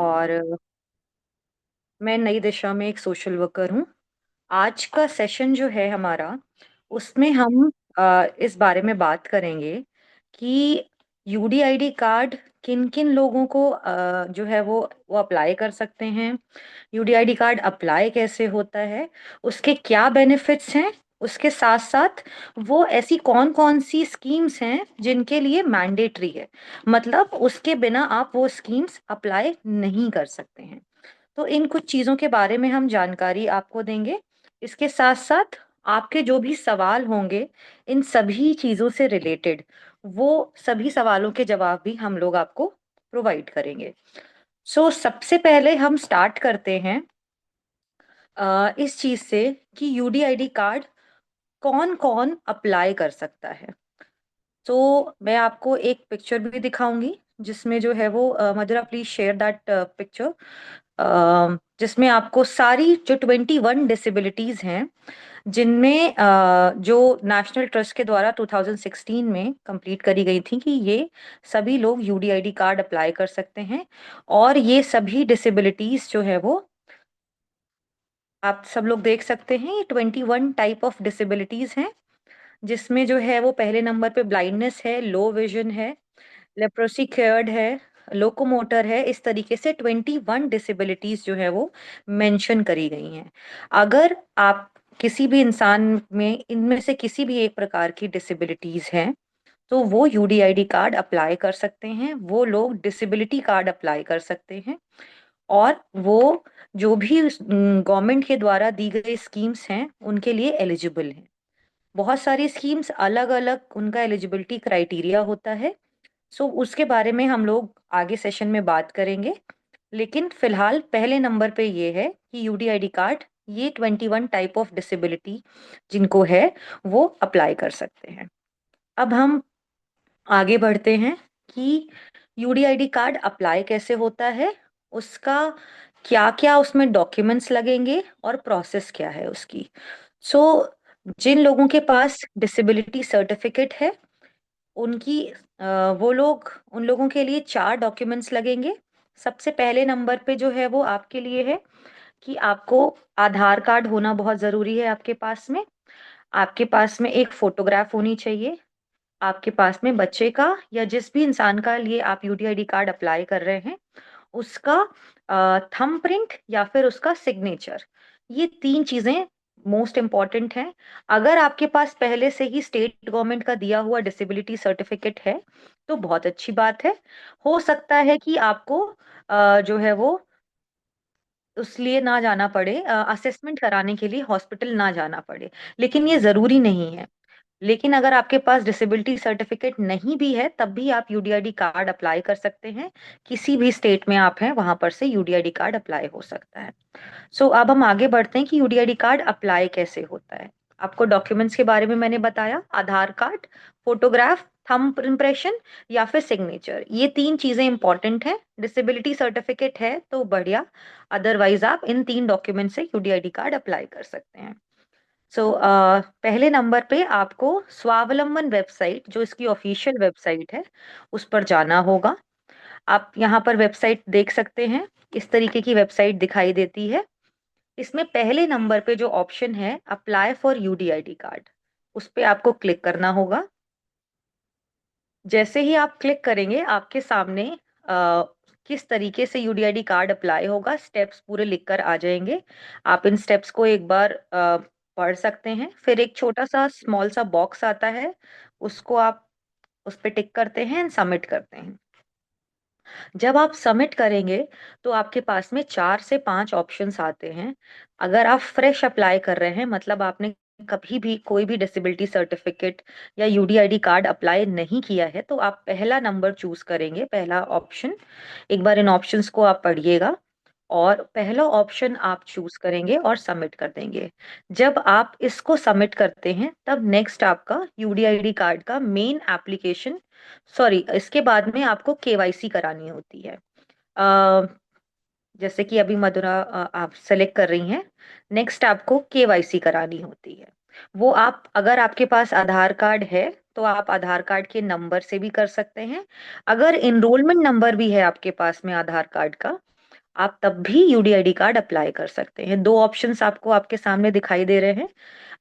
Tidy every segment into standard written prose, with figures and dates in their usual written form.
और मैं नई दिशा में एक सोशल वर्कर हूँ। आज का सेशन जो है हमारा, उसमें हम इस बारे में बात करेंगे कि यूडीआईडी कार्ड किन किन लोगों को जो है वो अप्लाई कर सकते हैं। यूडीआईडी कार्ड अप्लाई कैसे होता है, उसके क्या बेनिफिट्स हैं, उसके साथ साथ वो ऐसी कौन कौन सी स्कीम्स हैं जिनके लिए मैंडेटरी है, मतलब उसके बिना आप वो स्कीम्स अप्लाई नहीं कर सकते हैं। तो इन कुछ चीजों के बारे में हम जानकारी आपको देंगे। इसके साथ साथ आपके जो भी सवाल होंगे इन सभी चीजों से रिलेटेड, वो सभी सवालों के जवाब भी हम लोग आपको प्रोवाइड करेंगे। सबसे पहले हम स्टार्ट करते हैं इस चीज से कि यूडीआईडी कार्ड कौन कौन अप्लाई कर सकता है। तो मैं आपको एक पिक्चर भी दिखाऊंगी जिसमें जो है वो मधुरा प्लीज शेयर दैट पिक्चर, जिसमें आपको सारी जो 21 डिसेबिलिटीज हैं जिनमें जो नेशनल ट्रस्ट के द्वारा 2016 में कंप्लीट करी गई थी कि ये सभी लोग यूडीआईडी कार्ड अप्लाई कर सकते हैं। और ये सभी डिसेबिलिटीज जो है वो आप सब लोग देख सकते हैं, ये 21 टाइप ऑफ डिसेबिलिटीज हैं, जिसमें जो है वो पहले नंबर पे ब्लाइंडनेस है, लो विजन है, लेप्रोसी क्योर्ड है, लोकोमोटर है। इस तरीके से 21 डिसेबिलिटीज जो है वो मेंशन करी गई हैं। अगर आप किसी भी इंसान में इनमें से किसी भी एक प्रकार की डिसेबिलिटीज हैं तो वो यूडीआईडी कार्ड अप्लाई कर सकते हैं, वो लोग डिसेबिलिटी कार्ड अप्लाई कर सकते हैं। और वो जो भी गवर्नमेंट के द्वारा दी गई स्कीम्स हैं उनके लिए एलिजिबल हैं। बहुत सारी स्कीम्स अलग अलग उनका एलिजिबिलिटी क्राइटेरिया होता है। उसके बारे में हम लोग आगे सेशन में बात करेंगे। लेकिन फिलहाल पहले नंबर पे ये है कि यूडीआईडी कार्ड ये 21 टाइप ऑफ डिसेबिलिटी जिनको है वो अप्लाई कर सकते हैं। अब हम आगे बढ़ते हैं कि यूडीआईडी कार्ड अप्लाई कैसे होता है, उसका क्या क्या उसमें डॉक्यूमेंट्स लगेंगे और प्रोसेस क्या है उसकी। सो जिन लोगों के पास डिसेबिलिटी सर्टिफिकेट है उनकी वो लोग उन लोगों के लिए चार डॉक्यूमेंट्स लगेंगे। सबसे पहले नंबर पे जो है वो आपके लिए है कि आपको आधार कार्ड होना बहुत जरूरी है आपके पास में। आपके पास में एक फोटोग्राफ होनी चाहिए, आपके पास में बच्चे का या जिस भी इंसान का लिए आप यूडीआईडी कार्ड अप्लाई कर रहे हैं उसका थंब प्रिंट या फिर उसका सिग्नेचर। ये तीन चीजें मोस्ट इम्पॉर्टेंट हैं। अगर आपके पास पहले से ही स्टेट गवर्नमेंट का दिया हुआ डिसेबिलिटी सर्टिफिकेट है तो बहुत अच्छी बात है। हो सकता है कि आपको जो है वो उस लिए ना जाना पड़े, असेसमेंट कराने के लिए हॉस्पिटल ना जाना पड़े, लेकिन ये जरूरी नहीं है। लेकिन अगर आपके पास डिसेबिलिटी सर्टिफिकेट नहीं भी है तब भी आप यूडीआईडी कार्ड अप्लाई कर सकते हैं। किसी भी स्टेट में आप हैं वहां पर से यूडीआईडी कार्ड अप्लाई हो सकता है। अब हम आगे बढ़ते हैं कि यूडीआईडी कार्ड अप्लाई कैसे होता है। आपको डॉक्यूमेंट्स के बारे में मैंने बताया, आधार कार्ड, फोटोग्राफ, थंब इम्प्रेशन या फिर सिग्नेचर, ये तीन चीजें इंपॉर्टेंट हैं। डिसेबिलिटी सर्टिफिकेट है तो बढ़िया, अदरवाइज आप इन तीन डॉक्यूमेंट से यूडीआईडी कार्ड अप्लाई कर सकते हैं। पहले नंबर पे आपको स्वावलंबन वेबसाइट जो इसकी ऑफिशियल वेबसाइट है उस पर जाना होगा। आप यहाँ पर वेबसाइट देख सकते हैं, इस तरीके की वेबसाइट दिखाई देती है। इसमें पहले नंबर पे जो ऑप्शन है अप्लाई फॉर यूडीआईडी कार्ड, उस पे आपको क्लिक करना होगा। जैसे ही आप क्लिक करेंगे आपके सामने अ, किस तरीके से यूडीआईडी कार्ड अप्लाई होगा स्टेप्स पूरे लिखकर आ जाएंगे। आप इन स्टेप्स को एक बार पढ़ सकते हैं। फिर एक छोटा सा स्मॉल सा बॉक्स आता है, उसको आप उस पे टिक करते हैं एंड सबमिट करते हैं। जब आप सबमिट करेंगे तो आपके पास में 4 से 5 ऑप्शंस आते हैं। अगर आप फ्रेश अप्लाई कर रहे हैं, मतलब आपने कभी भी कोई भी डिसेबिलिटी सर्टिफिकेट या यूडीआईडी कार्ड अप्लाई नहीं किया है तो आप पहला नंबर चूज करेंगे, पहला ऑप्शन। एक बार इन ऑप्शंस को आप पढ़िएगा और पहला ऑप्शन आप चूज करेंगे और सबमिट कर देंगे। जब आप इसको सबमिट करते हैं तब नेक्स्ट आपका यूडीआईडी कार्ड का मेन एप्लीकेशन, सॉरी, इसके बाद में आपको केवाईसी करानी होती है। अ, जैसे कि अभी मधुरा आप सेलेक्ट कर रही हैं, नेक्स्ट आपको केवाईसी करानी होती है। वो आप अगर आपके पास आधार कार्ड है तो आप आधार कार्ड के नंबर से भी कर सकते हैं। अगर इनरोलमेंट नंबर भी है आपके पास में आधार कार्ड का आप तब भी यूडीआईडी कार्ड अप्लाई कर सकते हैं। दो ऑप्शंस आपको आपके सामने दिखाई दे रहे हैं,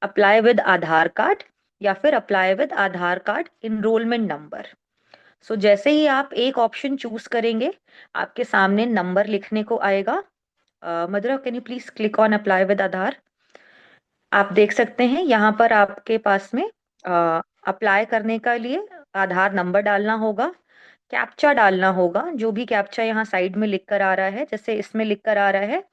अप्लाई विद आधार कार्ड या फिर apply with Aadhaar card enrolment number. So जैसे ही आप एक ऑप्शन चूज करेंगे, आपके सामने नंबर लिखने को आएगा। Madhura, can you please click on apply with Aadhaar. आप देख सकते हैं यहाँ पर आपके पास में अप्लाई करने के लिए आधार नंबर डालना होगा, कैप्चा डालना होगा, जो भी कैप्चा यहाँ साइड में लिख कर आ रहा है, जैसे इसमें लिख कर आ रहा है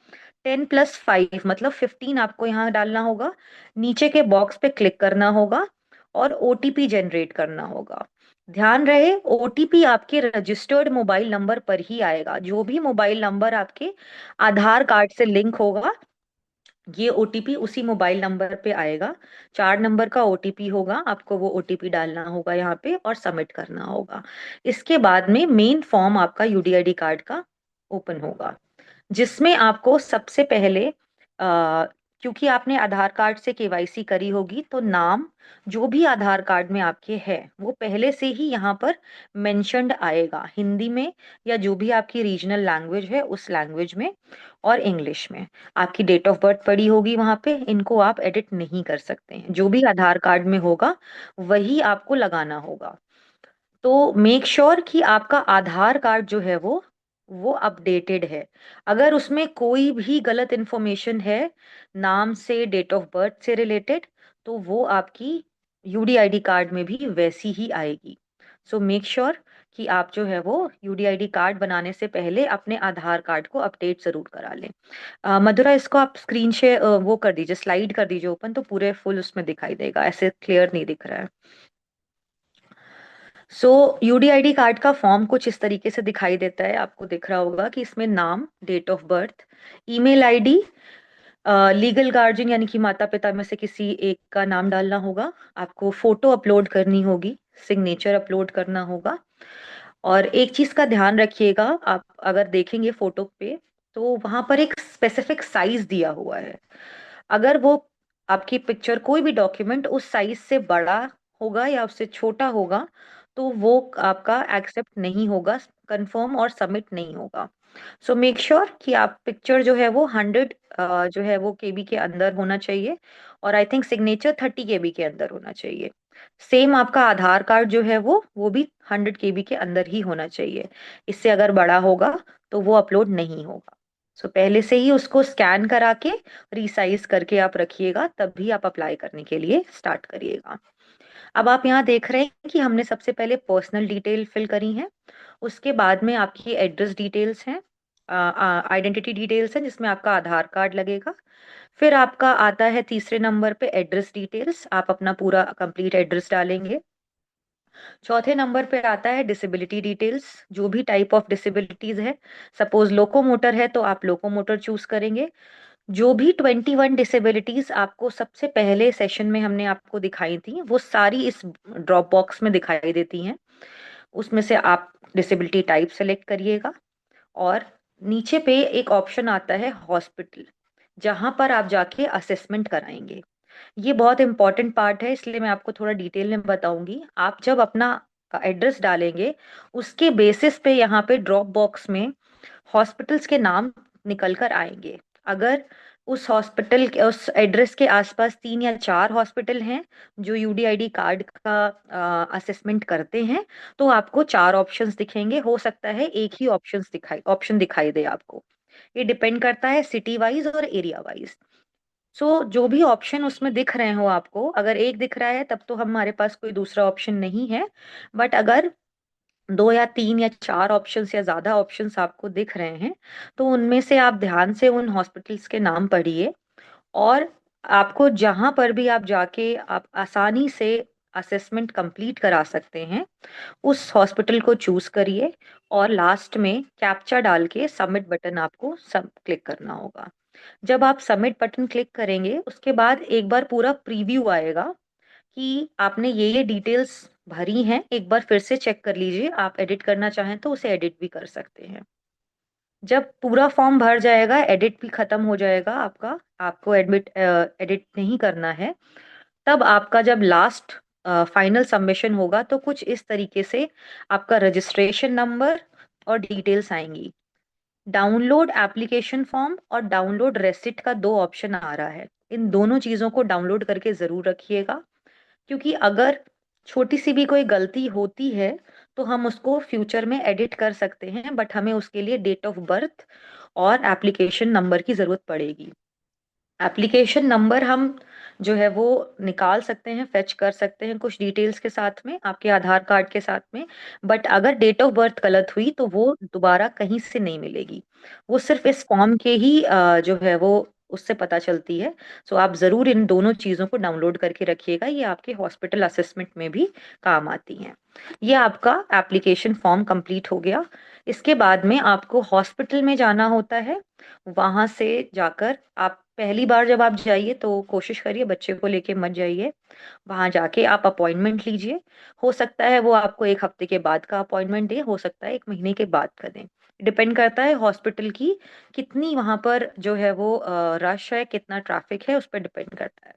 10+5 मतलब 15 आपको यहाँ डालना होगा। नीचे के बॉक्स पे क्लिक करना होगा और ओटीपी जनरेट करना होगा। ध्यान रहे, ओटीपी आपके रजिस्टर्ड मोबाइल नंबर पर ही आएगा। जो भी मोबाइल नंबर आपके आधार कार्ड से लिंक होगा, ये ओटीपी उसी मोबाइल नंबर पे आएगा। 4 नंबर का ओटीपी होगा, आपको वो ओटीपी डालना होगा यहाँ पे और सबमिट करना होगा। इसके बाद में मेन फॉर्म आपका यूडीआईडी कार्ड का ओपन होगा, जिसमें आपको सबसे पहले क्योंकि आपने आधार कार्ड से केवाईसी करी होगी, तो नाम जो भी आधार कार्ड में आपके है वो पहले से ही यहाँ पर मेंशन्ड आएगा, हिंदी में या जो भी आपकी रीजनल लैंग्वेज है उस लैंग्वेज में, और इंग्लिश में। आपकी डेट ऑफ बर्थ पड़ी होगी वहां पे, इनको आप एडिट नहीं कर सकते हैं, जो भी आधार कार्ड में होगा वही आपको लगाना होगा। तो मेक श्योर कि आपका आधार कार्ड जो है वो अपडेटेड है। अगर उसमें कोई भी गलत इंफॉर्मेशन है नाम से, डेट ऑफ बर्थ से रिलेटेड, तो वो आपकी यूडीआईडी कार्ड में भी वैसी ही आएगी। सो मेक श्योर कि आप जो है वो यूडीआईडी कार्ड बनाने से पहले अपने आधार कार्ड को अपडेट जरूर करा लें। मधुरा, इसको आप स्क्रीन शेयर वो कर दीजिए, स्लाइड कर दीजिए ओपन, तो पूरे फुल उसमें दिखाई देगा, ऐसे क्लियर नहीं दिख रहा है। सो यूडीआईडी कार्ड का फॉर्म कुछ इस तरीके से दिखाई देता है। आपको दिख रहा होगा कि इसमें नाम, date of birth, email ID, legal guardian यानी कि माता पिता में से किसी एक का नाम डालना होगा, आपको फोटो अपलोड करनी होगी, सिग्नेचर अपलोड करना होगा। और एक चीज का ध्यान रखिएगा, आप अगर देखेंगे फोटो पे तो वहां पर एक स्पेसिफिक साइज दिया हुआ है। अगर वो आपकी पिक्चर, कोई भी डॉक्यूमेंट उस साइज से बड़ा होगा या उससे छोटा होगा, तो वो आपका एक्सेप्ट नहीं होगा, कंफर्म और सबमिट नहीं होगा। सो मेक श्योर कि आप पिक्चर जो है वो 100 जो है वो केबी के अंदर होना चाहिए, और आई थिंक सिग्नेचर 30 केबी के अंदर होना चाहिए। सेम आपका आधार कार्ड जो है वो भी 100 केबी के अंदर ही होना चाहिए। इससे अगर बड़ा होगा तो वो अपलोड नहीं होगा। सो पहले से ही उसको स्कैन करा के रिसाइज करके आप रखिएगा, तभी आप अप्लाई करने के लिए स्टार्ट करिएगा। अब आप यहाँ देख रहे हैं कि हमने सबसे पहले पर्सनल डिटेल फिल करी है, उसके बाद में आपकी एड्रेस डिटेल्स हैं, आइडेंटिटी डिटेल्स हैं जिसमें आपका आधार कार्ड लगेगा। फिर आपका आता है तीसरे नंबर पे एड्रेस डिटेल्स, आप अपना पूरा कंप्लीट एड्रेस डालेंगे। चौथे नंबर पे आता है डिसेबिलिटी डिटेल्स, जो भी टाइप ऑफ डिसेबिलिटीज है, सपोज लोकोमोटर है तो आप लोकोमोटर चूज करेंगे। जो भी 21 डिसेबिलिटीज आपको सबसे पहले सेशन में हमने आपको दिखाई थी, वो सारी इस ड्रॉप बॉक्स में दिखाई देती हैं। उसमें से आप डिसेबिलिटी टाइप सेलेक्ट करिएगा, और नीचे पे एक ऑप्शन आता है हॉस्पिटल, जहां पर आप जाके असेसमेंट कराएंगे। ये बहुत इंपॉर्टेंट पार्ट है, इसलिए मैं आपको थोड़ा डिटेल में बताऊंगी। आप जब अपना एड्रेस डालेंगे, उसके बेसिस पे यहाँ पे ड्रॉप बॉक्स में हॉस्पिटल्स के नाम निकल कर आएंगे। अगर उस हॉस्पिटल के, उस एड्रेस के आसपास 3 या 4 हॉस्पिटल हैं जो यूडीआईडी कार्ड का असेसमेंट करते हैं, तो आपको 4 ऑप्शंस दिखेंगे। हो सकता है एक ही ऑप्शन दिखाई दे आपको, ये डिपेंड करता है सिटी वाइज और एरिया वाइज। सो जो भी ऑप्शन उसमें दिख रहे हो आपको, अगर एक दिख रहा है तब तो हमारे पास कोई दूसरा ऑप्शन नहीं है, बट अगर 2 या 3 या 4 ऑप्शंस या ज्यादा ऑप्शंस आपको दिख रहे हैं, तो उनमें से आप ध्यान से उन हॉस्पिटल्स के नाम पढ़िए, और आपको जहां पर भी आप जाके आप आसानी से असेसमेंट कंप्लीट करा सकते हैं, उस हॉस्पिटल को चूज करिए, और लास्ट में कैप्चा डाल के सबमिट बटन आपको सब क्लिक करना होगा। जब आप सबमिट बटन क्लिक करेंगे, उसके बाद एक बार पूरा प्रीव्यू आएगा कि आपने ये डिटेल्स भरी हैं। एक बार फिर से चेक कर लीजिए, आप एडिट करना चाहें तो उसे एडिट भी कर सकते हैं। जब पूरा फॉर्म भर जाएगा, एडिट भी खत्म हो जाएगा आपका, आपको एडिट नहीं करना है, तब आपका जब लास्ट फाइनल सबमिशन होगा, तो कुछ इस तरीके से आपका रजिस्ट्रेशन नंबर और डिटेल्स आएंगी। डाउनलोड एप्लीकेशन फॉर्म और डाउनलोड रेसिट का दो ऑप्शन आ रहा है। इन दोनों चीजों को डाउनलोड करके जरूर रखिएगा, क्योंकि अगर छोटी सी भी कोई गलती होती है तो हम उसको फ्यूचर में एडिट कर सकते हैं, बट हमें उसके लिए डेट ऑफ बर्थ और एप्लीकेशन नंबर की जरूरत पड़ेगी। एप्लीकेशन नंबर हम जो है वो निकाल सकते हैं, फेच कर सकते हैं कुछ डिटेल्स के साथ में, आपके आधार कार्ड के साथ में। बट अगर डेट ऑफ बर्थ गलत हुई तो वो दोबारा कहीं से नहीं मिलेगी, वो सिर्फ इस फॉर्म के ही जो है वो उससे पता चलती है। सो आप जरूर इन दोनों चीजों को डाउनलोड करके रखिएगा, ये आपके हॉस्पिटल असेसमेंट में भी काम आती हैं। ये आपका एप्लीकेशन फॉर्म कंप्लीट हो गया। इसके बाद में आपको हॉस्पिटल में जाना होता है। वहां से जाकर आप पहली बार जब आप जाइए तो कोशिश करिए बच्चे को लेके मत जाइए। वहां जाके आप अपॉइंटमेंट लीजिए। हो सकता है वो आपको एक हफ्ते के बाद का अपॉइंटमेंट दे, हो सकता है एक महीने के बाद का दें। डिपेंड करता है हॉस्पिटल की कितनी वहां पर जो है वो रश है, कितना ट्रैफिक है, उस पर डिपेंड करता है।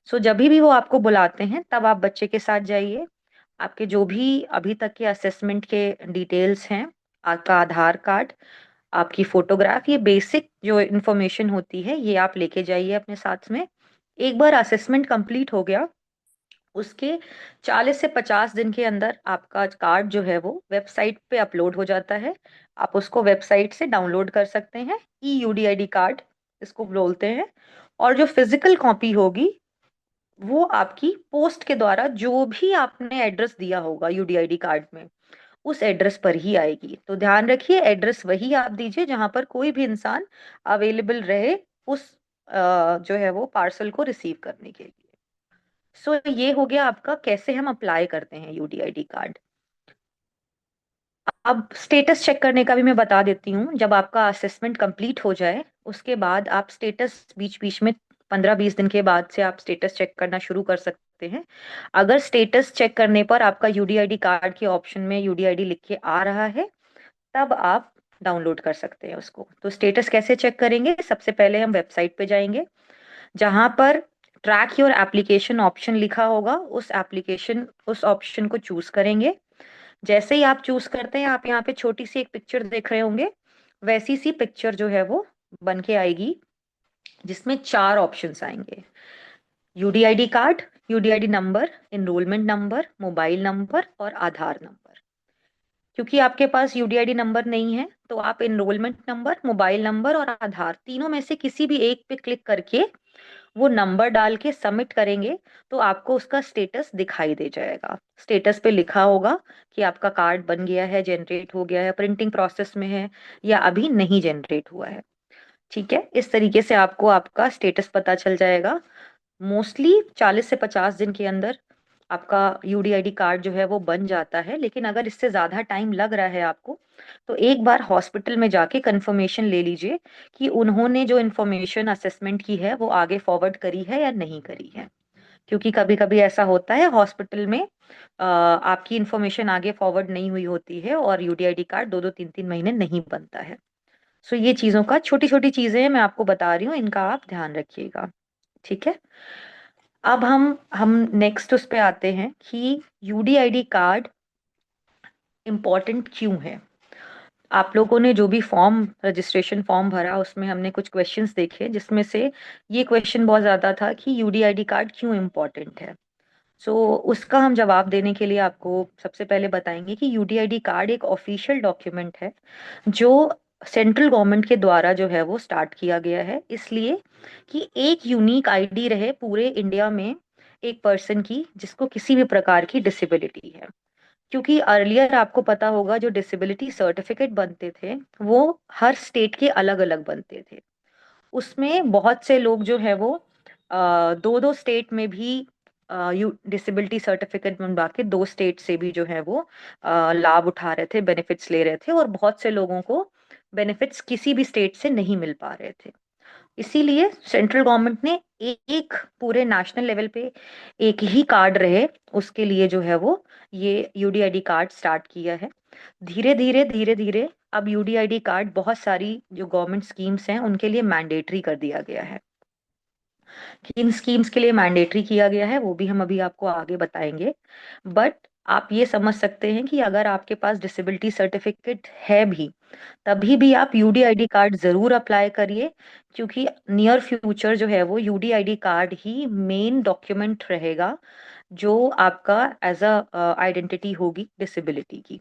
सो जब भी वो आपको बुलाते हैं तब आप बच्चे के साथ जाइए। आपके जो भी अभी तक के असेसमेंट के डिटेल्स हैं, आपका आधार कार्ड, आपकी फोटोग्राफ, ये बेसिक जो इन्फॉर्मेशन होती है ये आप लेके जाइए अपने साथ में। एक बार असेसमेंट कंप्लीट हो गया, उसके 40 से 50 दिन के अंदर आपका कार्ड जो है वो वेबसाइट पे अपलोड हो जाता है। आप उसको वेबसाइट से डाउनलोड कर सकते हैं, EUDID कार्ड इसको बोलते हैं। और जो फिजिकल कॉपी होगी वो आपकी पोस्ट के द्वारा, जो भी आपने एड्रेस दिया होगा यूडीआईडी कार्ड में, उस एड्रेस पर ही आएगी। तो ध्यान रखिए एड्रेस वही आप दीजिए जहां पर कोई भी इंसान अवेलेबल रहे उस जो है वो पार्सल को रिसीव करने के लिए। सो ये हो गया आपका कैसे हम अप्लाई करते हैं यूडीआईडी कार्ड। अब स्टेटस चेक करने का भी मैं बता देती हूँ। जब आपका असेसमेंट कंप्लीट हो जाए उसके बाद आप स्टेटस बीच बीच में 15-20 दिन के बाद से आप स्टेटस चेक करना शुरू कर सकते हैं। अगर स्टेटस चेक करने पर आपका यूडीआईडी कार्ड के ऑप्शन में यूडीआईडी लिख के आ रहा है तब आप डाउनलोड कर सकते हैं उसको। तो स्टेटस कैसे चेक करेंगे, सबसे पहले हम वेबसाइट पे जाएंगे, जहां पर ट्रैक योर एप्लीकेशन ऑप्शन लिखा होगा, उस ऑप्शन को चूज करेंगे। जैसे ही आप चूज करते हैं आप यहाँ पे छोटी सी एक पिक्चर देख रहे होंगे, वैसी सी पिक्चर जो है वो बन के आएगी, जिसमें 4 ऑप्शंस आएंगे: UDID card, UDID number, enrolment number, mobile number और आधार नंबर। क्योंकि आपके पास यूडीआईडी नंबर नहीं है तो आप इनरोलमेंट नंबर, मोबाइल नंबर और आधार तीनों में से किसी भी एक पे क्लिक करके वो नंबर डाल के सबमिट करेंगे तो आपको उसका स्टेटस दिखाई दे जाएगा। स्टेटस पे लिखा होगा कि आपका कार्ड बन गया है, जनरेट हो गया है, प्रिंटिंग प्रोसेस में है या अभी नहीं जनरेट हुआ है। ठीक है, इस तरीके से आपको आपका स्टेटस पता चल जाएगा। मोस्टली 40 से 50 दिन के अंदर आपका यूडीआईडी कार्ड जो है वो बन जाता है। लेकिन अगर इससे ज्यादा टाइम लग रहा है आपको तो एक बार हॉस्पिटल में जाके कंफर्मेशन ले लीजिए कि उन्होंने जो इन्फॉर्मेशन असेसमेंट की है वो आगे फॉरवर्ड करी है या नहीं करी है। क्योंकि कभी कभी ऐसा होता है हॉस्पिटल में आपकी इन्फॉर्मेशन आगे फॉरवर्ड नहीं हुई होती है और यूडीआईडी कार्ड 2-2 3-3 महीने नहीं बनता है। सो ये चीजों का, छोटी छोटी चीजें हैं मैं आपको बता रही हूँ, इनका आप ध्यान रखिएगा। ठीक है। अब हम नेक्स्ट उस पे आते हैं कि यूडीआईडी कार्ड इम्पोर्टेंट क्यों है। आप लोगों ने जो भी फॉर्म, रजिस्ट्रेशन फॉर्म भरा उसमें हमने कुछ क्वेश्चंस देखे, जिसमें से ये क्वेश्चन बहुत ज्यादा था कि यूडीआईडी कार्ड क्यों इम्पोर्टेंट है। सो उसका हम जवाब देने के लिए आपको सबसे पहले बताएंगे कि यूडीआईडी कार्ड एक ऑफिशियल डॉक्यूमेंट है जो सेंट्रल गवर्नमेंट के द्वारा जो है वो स्टार्ट किया गया है, इसलिए कि एक यूनिक आईडी रहे पूरे इंडिया में एक पर्सन की जिसको किसी भी प्रकार की डिसेबिलिटी है। क्योंकि अर्लियर आपको पता होगा जो डिसेबिलिटी सर्टिफिकेट बनते थे वो हर स्टेट के अलग अलग बनते थे। उसमें बहुत से लोग जो है वो दो दो स्टेट में भी डिसेबिलिटी सर्टिफिकेट बनवा के दो स्टेट से भी जो है वो लाभ उठा रहे थे, बेनिफिट्स ले रहे थे, और बहुत से लोगों को बेनिफिट्स किसी भी स्टेट से नहीं मिल पा रहे थे। इसीलिए सेंट्रल गवर्नमेंट ने एक पूरे नेशनल लेवल पे एक ही कार्ड रहे उसके लिए जो है वो ये यूडीआईडी कार्ड स्टार्ट किया है। धीरे धीरे अब यूडीआईडी कार्ड बहुत सारी जो गवर्नमेंट स्कीम्स हैं उनके लिए मैंडेटरी कर दिया गया है। किन स्कीम्स के लिए मैंडेटरी किया गया है वो भी हम अभी आपको आगे बताएंगे। बट आप ये समझ सकते हैं कि अगर आपके पास डिसेबिलिटी सर्टिफिकेट है भी, तभी भी आप यूडीआईडी कार्ड जरूर अप्लाई करिए, क्योंकि नियर फ्यूचर जो है वो यूडीआईडी कार्ड ही मेन डॉक्यूमेंट रहेगा जो आपका एज अ आइडेंटिटी होगी डिसेबिलिटी की।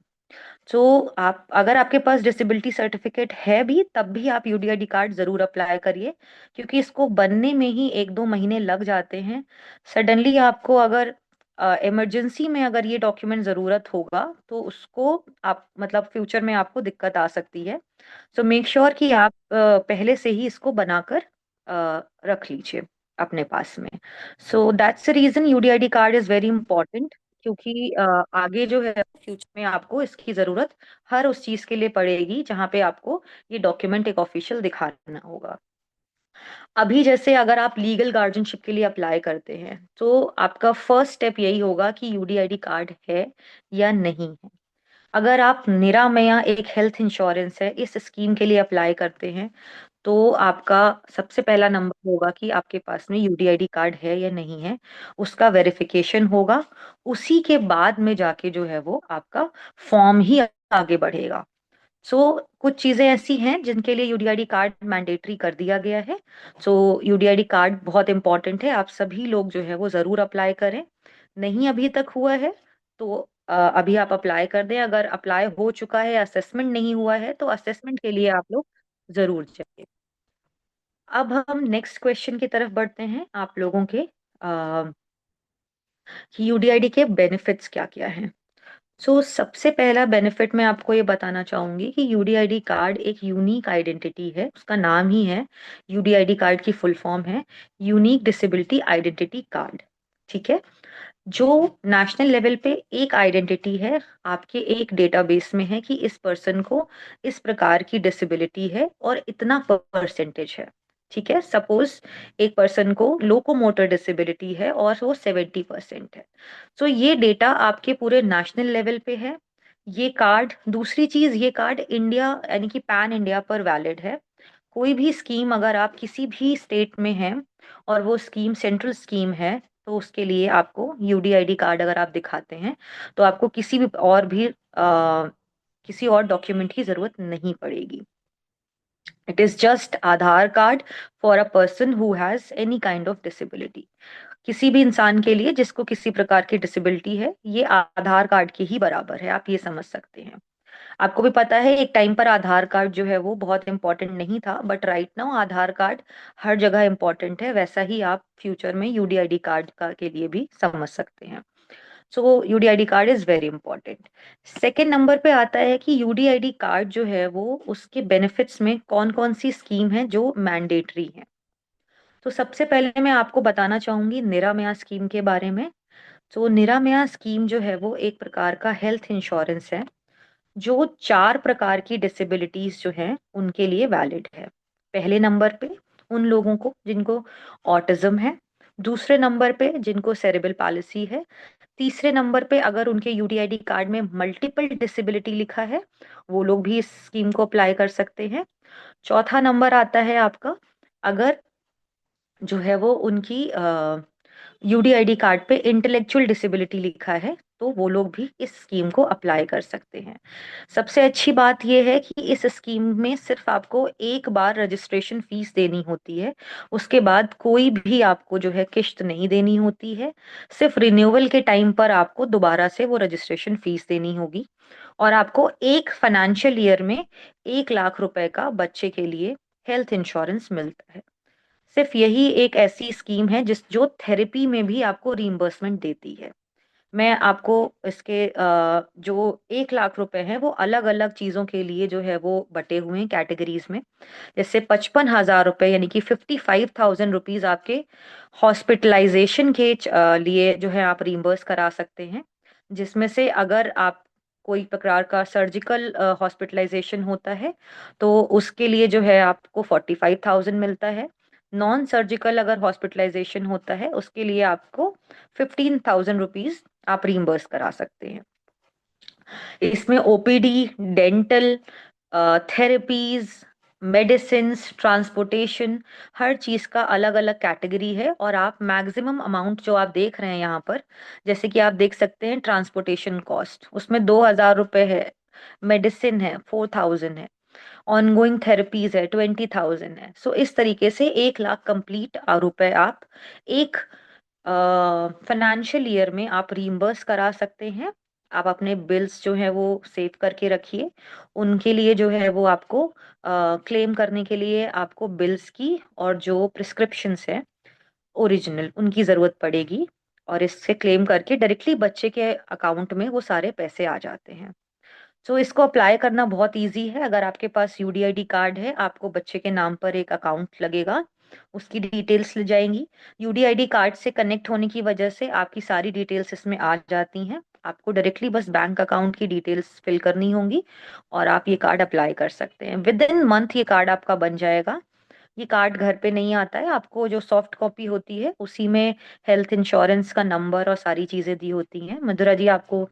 तो आप, अगर आपके पास डिसेबिलिटी सर्टिफिकेट है भी, तब भी आप यूडीआईडी कार्ड जरूर अप्लाई करिए, क्योंकि इसको बनने में ही 1-2 महीने लग जाते हैं। सडनली आपको अगर इमरजेंसी में अगर ये डॉक्यूमेंट जरूरत होगा, तो उसको आप मतलब फ्यूचर में आपको दिक्कत आ सकती है। सो मेक श्योर कि आप पहले से ही इसको बनाकर रख लीजिए अपने पास में। So that's the reason UDID card is very important, क्योंकि आगे जो है फ्यूचर में आपको इसकी जरूरत हर उस चीज के लिए पड़ेगी जहां पे आपको ये डॉक्यूमेंट एक ऑफिशियल दिखाना होगा। अभी जैसे अगर आप लीगल गार्जियनशिप के लिए अप्लाई करते हैं, तो आपका फर्स्ट स्टेप यही होगा कि यूडीआईडी कार्ड है या नहीं है। अगर आप निरामया एक हेल्थ इंश्योरेंस है इस स्कीम के लिए अप्लाई करते हैं, तो आपका सबसे पहला नंबर होगा कि आपके पास में यूडीआईडी कार्ड है या नहीं है, उसका वेरिफिकेशन होगा। उसी के बाद में जाके जो है वो आपका फॉर्म ही आगे बढ़ेगा। सो कुछ चीजें ऐसी हैं जिनके लिए यूडीआईडी कार्ड मैंडेटरी कर दिया गया है। सो यूडीआईडी कार्ड बहुत इंपॉर्टेंट है, आप सभी लोग जो है वो जरूर अप्लाई करें। नहीं अभी तक हुआ है तो अभी आप अप्लाई कर दें। अगर अप्लाई हो चुका है, असेसमेंट नहीं हुआ है, तो असेसमेंट के लिए आप लोग जरूर जाइए। अब हम नेक्स्ट क्वेश्चन की तरफ बढ़ते हैं, आप लोगों के कि यूडीआईडी के बेनिफिट्स क्या क्या हैं। सो सबसे पहला बेनिफिट मैं आपको ये बताना चाहूंगी कि यूडीआईडी कार्ड एक यूनिक आइडेंटिटी है, उसका नाम ही है। यूडीआईडी कार्ड की फुल फॉर्म है यूनिक डिसेबिलिटी आइडेंटिटी कार्ड। ठीक है, जो नेशनल लेवल पे एक आइडेंटिटी है, आपके एक डेटाबेस में है कि इस पर्सन को इस प्रकार की डिसेबिलिटी है और इतना परसेंटेज है। ठीक है, सपोज एक पर्सन को लोकोमोटर डिसेबिलिटी है और वो 70% है। सो ये डेटा आपके पूरे नेशनल लेवल पे है। ये कार्ड, दूसरी चीज, ये कार्ड इंडिया यानी कि पैन इंडिया पर वैलिड है। कोई भी स्कीम अगर आप किसी भी स्टेट में हैं और वो स्कीम सेंट्रल स्कीम है, तो उसके लिए आपको यूडीआईडी कार्ड अगर आप दिखाते हैं, तो आपको किसी और डॉक्यूमेंट की जरूरत नहीं पड़ेगी। It is just Aadhaar card for a person who has any kind of disability. किसी भी इंसान के लिए जिसको किसी प्रकार की डिसेबिलिटी है, ये आधार कार्ड के ही बराबर है, आप ये समझ सकते हैं। आपको भी पता है एक टाइम पर आधार कार्ड जो है वो बहुत इंपॉर्टेंट नहीं था, but right now Aadhaar card हर जगह इंपॉर्टेंट है। वैसा ही आप फ्यूचर में यूडीआईडी कार्ड का के लिए भी समझ सकते हैं। So UDID card is very important. Second number पे आता है कि यूडीआईडी कार्ड जो है वो, उसके बेनिफिट्स में कौन कौन सी स्कीम है जो मैंडेटरी है। तो सबसे पहले मैं आपको बताना चाहूंगी निरामया स्कीम के बारे में। तो निरामया स्कीम जो है वो एक प्रकार का हेल्थ इंश्योरेंस है, जो 4 प्रकार की डिसेबिलिटीज जो हैं उनके लिए वैलिड है। पहले नंबर पे उन लोगों को जिनको ऑटिज्म है, दूसरे नंबर पे जिनको सेरेब्रल पैलिसी है, तीसरे नंबर पे अगर उनके यूडीआईडी कार्ड में मल्टीपल डिसेबिलिटी लिखा है, वो लोग भी इस स्कीम को अप्लाई कर सकते हैं। चौथा नंबर आता है आपका, अगर जो है वो उनकी यूडीआईडी कार्ड पे इंटेलेक्चुअल डिसेबिलिटी लिखा है, तो वो लोग भी इस स्कीम को अप्लाई कर सकते हैं। सबसे अच्छी बात यह है कि इस स्कीम में सिर्फ आपको एक बार रजिस्ट्रेशन फीस देनी होती है, उसके बाद कोई भी आपको जो है किश्त नहीं देनी होती है। सिर्फ रिन्यूअल के टाइम पर आपको दोबारा से वो रजिस्ट्रेशन फीस देनी होगी, और आपको एक फाइनेंशियल ईयर में 1 लाख रुपए का बच्चे के लिए हेल्थ इंश्योरेंस मिलता है। सिर्फ यही एक ऐसी स्कीम है जो थेरेपी में भी आपको रीइंबर्समेंट देती है। मैं आपको इसके जो 1 लाख रुपए हैं वो अलग अलग चीजों के लिए जो है वो बटे हुए हैं कैटेगरीज में। जैसे 55,000 रुपए यानी कि 55,000 रुपीज आपके हॉस्पिटलाइजेशन के लिए जो है आप रीइंबर्स करा सकते हैं, जिसमें से अगर आप कोई प्रकार का सर्जिकल हॉस्पिटलाइजेशन होता है, तो उसके लिए जो है आपको 45,000 मिलता है। नॉन सर्जिकल अगर हॉस्पिटलाइजेशन होता है, उसके लिए आपको 15,000 रुपीज आप रीइंबर्स करा सकते हैं। इसमें OPD, dental therapies, medicines, transportation, हर चीज़ का अलग अलग कैटेगरी है। और आप मैक्सिमम अमाउंट जो आप देख रहे हैं यहाँ पर, जैसे कि आप देख सकते हैं ट्रांसपोर्टेशन कॉस्ट उसमें 2,000 रुपये है, मेडिसिन है 4,000 है, ऑनगोइंग थेरेपीज है 20,000 है। सो इस तरीके से 1 लाख कंप्लीट रुपए आप एक फाइनेंशियल ईयर में आप रीइम्बर्स करा सकते हैं। आप अपने बिल्स जो है वो सेव करके रखिए। उनके लिए जो है वो आपको क्लेम करने के लिए आपको बिल्स की और जो प्रिस्क्रिप्शंस है ओरिजिनल उनकी ज़रूरत पड़ेगी। और इससे क्लेम करके डायरेक्टली बच्चे के अकाउंट में वो सारे पैसे आ जाते हैं। सो इसको अप्लाई करना बहुत इजी है। अगर आपके पास यूडीआईडी कार्ड है, आपको बच्चे के नाम पर एक अकाउंट लगेगा, उसकी डिटेल्स ले जाएंगी। यूडीआईडी कार्ड से कनेक्ट होने की वजह से आपकी सारी डिटेल्स इसमें आ जाती हैं। आपको डायरेक्टली बस बैंक अकाउंट की डिटेल्स फिल करनी होंगी और आप ये कार्ड अप्लाई कर सकते हैं। विद इन मंथ ये कार्ड आपका बन जाएगा। ये कार्ड घर पे नहीं आता है, आपको जो सॉफ्ट कॉपी होती है उसी में हेल्थ इंश्योरेंस का नंबर और सारी चीजें दी होती हैं। मधुरा जी आपको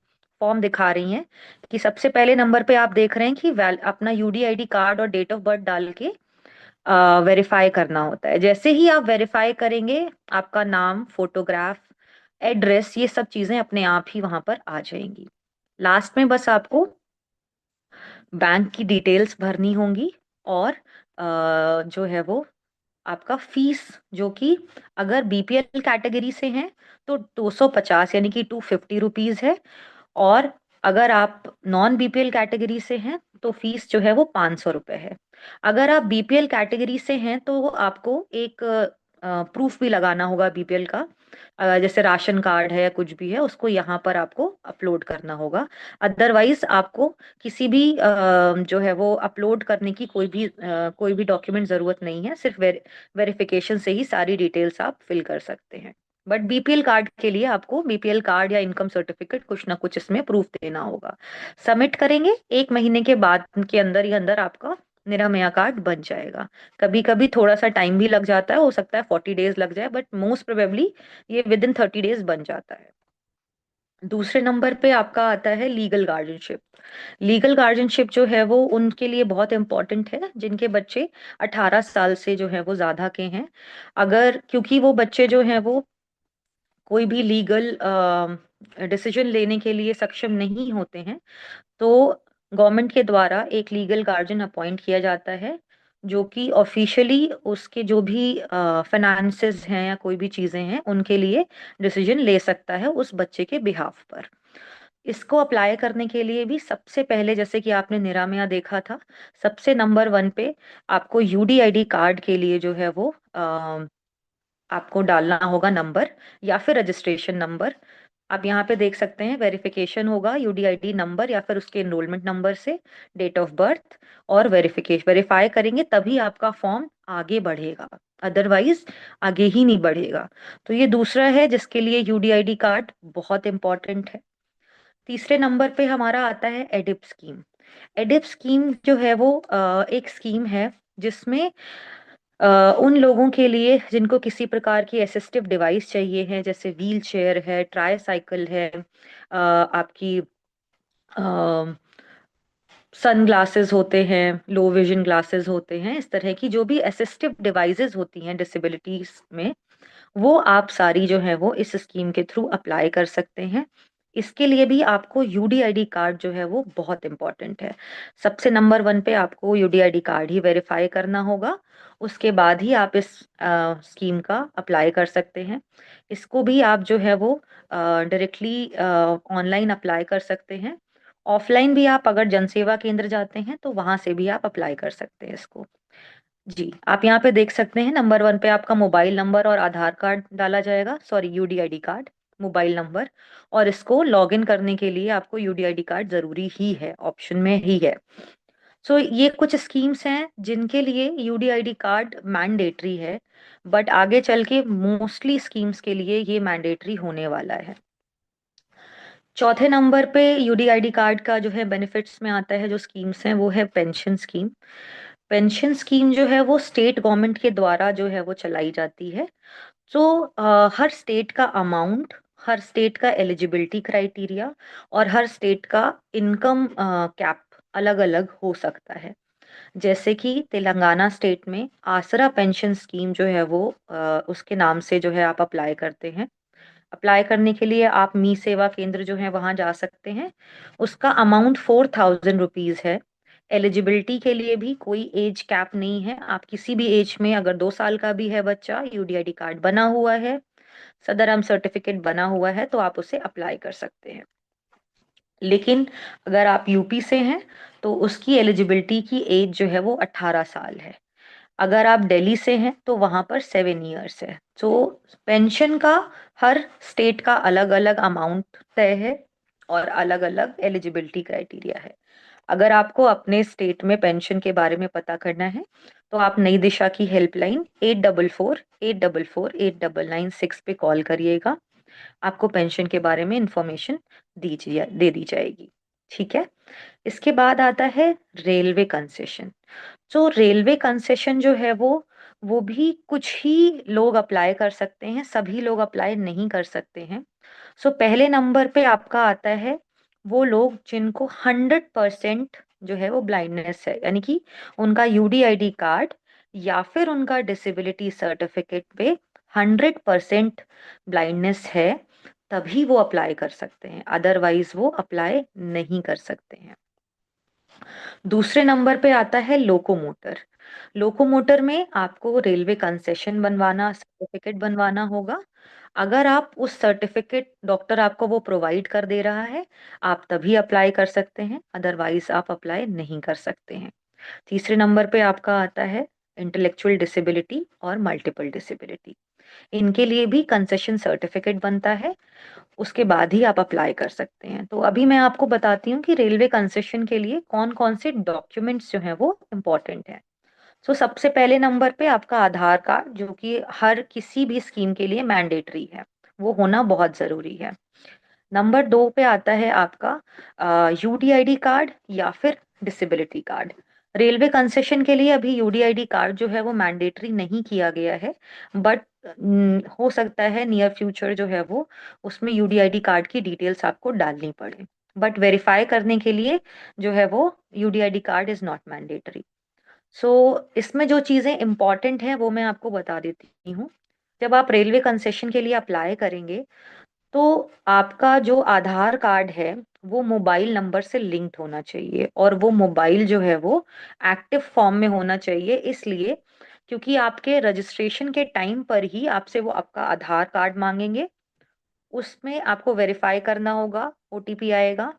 फॉर्म दिखा रही हैं कि सबसे पहले नंबर पे आप देख रहे हैं कि अपना यूडीआईडी कार्ड और डेट ऑफ बर्थ डाल के वेरीफाई करना होता है। जैसे ही आप वेरीफाई करेंगे, आपका नाम, फोटोग्राफ, एड्रेस, ये सब चीजें अपने आप ही वहां पर आ जाएंगी। लास्ट में बस आपको बैंक की डिटेल्स भरनी होंगी और जो है वो आपका फीस, जो कि अगर बीपीएल कैटेगरी से हैं तो 250 यानी कि 250 रुपीज है। और अगर आप नॉन बीपीएल कैटेगरी से हैं तो फीस जो है वो 500 रुपये है। अगर आप बीपीएल कैटेगरी से हैं तो आपको एक प्रूफ भी लगाना होगा बीपीएल का। जैसे राशन कार्ड है या कुछ भी है, उसको यहाँ पर आपको अपलोड करना होगा। अदरवाइज आपको किसी भी जो है वो अपलोड करने की कोई भी डॉक्यूमेंट जरूरत नहीं है। सिर्फ वेरिफिकेशन से ही सारी डिटेल्स आप फिल कर सकते हैं। बट बीपीएल कार्ड के लिए आपको बीपीएल कार्ड या इनकम सर्टिफिकेट कुछ ना कुछ इसमें प्रूफ देना होगा। सबमिट करेंगे, 1 महीने के बाद के अंदर ही अंदर आपका निरामया कार्ड बन जाएगा। कभी कभी थोड़ा सा टाइम भी लग जाता है, हो सकता है 40 डेज लग जाए, बट मोस्ट प्रोबेबली ये विद इन 30 डेज बन जाता है। दूसरे नंबर पे आपका आता है लीगल गार्डियनशिप। लीगल गार्डियनशिप जो है वो उनके लिए बहुत इंपॉर्टेंट है जिनके बच्चे 18 साल से जो है वो ज्यादा के हैं। अगर क्योंकि वो बच्चे जो हैं वो कोई भी लीगल डिसीजन लेने के लिए सक्षम नहीं होते हैं, तो गवर्नमेंट के द्वारा एक लीगल गार्जियन अपॉइंट किया जाता है, जो कि ऑफिशियली उसके जो भी फाइनेंसेस हैं या कोई भी चीजें हैं उनके लिए डिसीजन ले सकता है उस बच्चे के बिहाफ पर। इसको अप्लाई करने के लिए भी सबसे पहले, जैसे कि आपने निरामया देखा था, सबसे नंबर 1 पे आपको यूडीआईडी कार्ड के लिए जो है वो आपको डालना होगा नंबर या फिर रजिस्ट्रेशन नंबर। आप यहाँ पे देख सकते हैं वेरिफिकेशन होगा यूडीआईडी नंबर या फिर उसके एनरोलमेंट नंबर से, डेट ऑफ बर्थ, और वेरीफाई करेंगे तभी आपका फॉर्म आगे बढ़ेगा। अदरवाइज आगे ही नहीं बढ़ेगा। तो ये दूसरा है जिसके लिए यूडीआईडी कार्ड बहुत इंपॉर्टेंट है। तीसरे नंबर पे हमारा आता है एडिप स्कीम। एडिप स्कीम जो है वो एक स्कीम है जिसमें उन लोगों के लिए जिनको किसी प्रकार की असिस्टिव डिवाइस चाहिए है, जैसे व्हील चेयर है, ट्राई साइकिल है, आपकी सन ग्लासेस होते हैं, लो विजन ग्लासेस होते हैं, इस तरह की जो भी असिस्टिव डिवाइसेस होती हैं डिसेबिलिटीज में, वो आप सारी जो है वो इस स्कीम के थ्रू अप्लाई कर सकते हैं। इसके लिए भी आपको यूडीआईडी कार्ड जो है वो बहुत इंपॉर्टेंट है। सबसे नंबर 1 पे आपको यूडीआईडी कार्ड ही वेरीफाई करना होगा, उसके बाद ही आप इस स्कीम का अप्लाई कर सकते हैं। इसको भी आप जो है वो डायरेक्टली ऑनलाइन अप्लाई कर सकते हैं। ऑफलाइन भी आप अगर जनसेवा केंद्र जाते हैं तो वहां से भी आप अप्लाई कर सकते हैं इसको। जी, आप यहाँ पे देख सकते हैं नंबर 1 पे आपका मोबाइल नंबर और आधार कार्ड डाला जाएगा, sorry UDID card, mobile number. और इसको लॉगिन करने के लिए आपको यूडीआईडी कार्ड जरूरी ही है, ऑप्शन में ही है। सो ये कुछ स्कीम्स हैं जिनके लिए यूडीआईडी कार्ड मैंडेटरी है, बट आगे चल के मोस्टली स्कीम्स के लिए ये मैंडेटरी होने वाला है। चौथे नंबर पे यूडीआईडी कार्ड का जो है बेनिफिट्स में आता है, जो स्कीम्स हैं वो है पेंशन स्कीम। पेंशन स्कीम जो है वो स्टेट गवर्नमेंट के द्वारा जो है वो चलाई जाती है। तो हर स्टेट का अमाउंट, हर स्टेट का एलिजिबिलिटी क्राइटेरिया और हर स्टेट का इनकम कैप अलग अलग हो सकता है। जैसे कि तेलंगाना स्टेट में आसरा पेंशन स्कीम जो है वो उसके नाम से जो है आप अप्लाई करते हैं। अप्लाई करने के लिए आप मी सेवा केंद्र जो है वहां जा सकते हैं। उसका अमाउंट 4,000 रुपीज है। एलिजिबिलिटी के लिए भी कोई एज कैप नहीं है, आप किसी भी एज में, अगर 2 साल का भी है बच्चा, यूडीआईडी कार्ड बना हुआ है, सदर सर्टिफिकेट बना हुआ है, तो आप उसे अप्लाई कर सकते हैं। लेकिन अगर आप यूपी से हैं तो उसकी एलिजिबिलिटी की एज जो है वो 18 साल है। अगर आप दिल्ली से हैं तो वहां पर 7 इयर्स है। तो पेंशन का हर स्टेट का अलग अलग अमाउंट तय है और अलग अलग एलिजिबिलिटी क्राइटेरिया है। अगर आपको अपने स्टेट में पेंशन के बारे में पता करना है तो आप नई दिशा की हेल्पलाइन 8448448996 पे कॉल करिएगा। आपको पेंशन के बारे में इंफॉर्मेशन दे दी जाएगी। ठीक है। इसके बाद आता है रेलवे कंसेशन। तो रेलवे कंसेशन जो है वो भी कुछ ही लोग अप्लाई कर सकते हैं, सभी लोग अप्लाई नहीं कर सकते हैं। सो पहले नंबर पे आपका आता है वो लोग जिनको 100% जो है वो ब्लाइंडनेस है, यानी कि उनका यूडीआईडी कार्ड या फिर उनका डिसेबिलिटी सर्टिफिकेट पे 100% ब्लाइंडनेस है, तभी वो अप्लाई कर सकते हैं, अदरवाइज वो अप्लाई नहीं कर सकते हैं। दूसरे नंबर पे आता है लोकोमोटर। लोकोमोटर में आपको रेलवे कंसेशन बनवाना, सर्टिफिकेट बनवाना होगा। अगर आप उस सर्टिफिकेट, डॉक्टर आपको वो प्रोवाइड कर दे रहा है, आप तभी अप्लाई कर सकते हैं, अदरवाइज आप अप्लाई नहीं कर सकते हैं। तीसरे नंबर पे आपका आता है इंटेलेक्चुअल डिसेबिलिटी और मल्टीपल डिसेबिलिटी। इनके लिए भी कंसेशन सर्टिफिकेट बनता है, उसके बाद ही आप अप्लाई कर सकते हैं। तो अभी मैं आपको बताती हूँ कि रेलवे कंसेशन के लिए कौन कौन से डॉक्यूमेंट्स जो हैं वो इम्पोर्टेंट हैं। तो सबसे पहले नंबर पे आपका आधार कार्ड, जो कि हर किसी भी स्कीम के लिए मैंडेटरी है, वो होना बहुत जरूरी है। नंबर 2 पे आता है आपका यूडीआईडी कार्ड या फिर डिसेबिलिटी कार्ड। रेलवे कंसेशन के लिए अभी यूडीआईडी कार्ड जो है वो मैंडेटरी नहीं किया गया है, बट हो सकता है नियर फ्यूचर जो है वो उसमें यूडीआईडी कार्ड की डिटेल्स आपको डालनी पड़े। बट वेरीफाई करने के लिए जो है वो UDID card is not mandatory. So इसमें जो चीजें इंपॉर्टेंट हैं वो मैं आपको बता देती हूँ। जब आप रेलवे कंसेशन के लिए अप्लाई करेंगे तो आपका जो आधार कार्ड है वो मोबाइल नंबर से लिंक्ड होना चाहिए, और वो मोबाइल जो है वो एक्टिव फॉर्म में होना चाहिए, इसलिए क्योंकि आपके रजिस्ट्रेशन के टाइम पर ही आपसे वो आपका आधार कार्ड मांगेंगे। उसमें आपको वेरीफाई करना होगा, ओटीपी आएगा,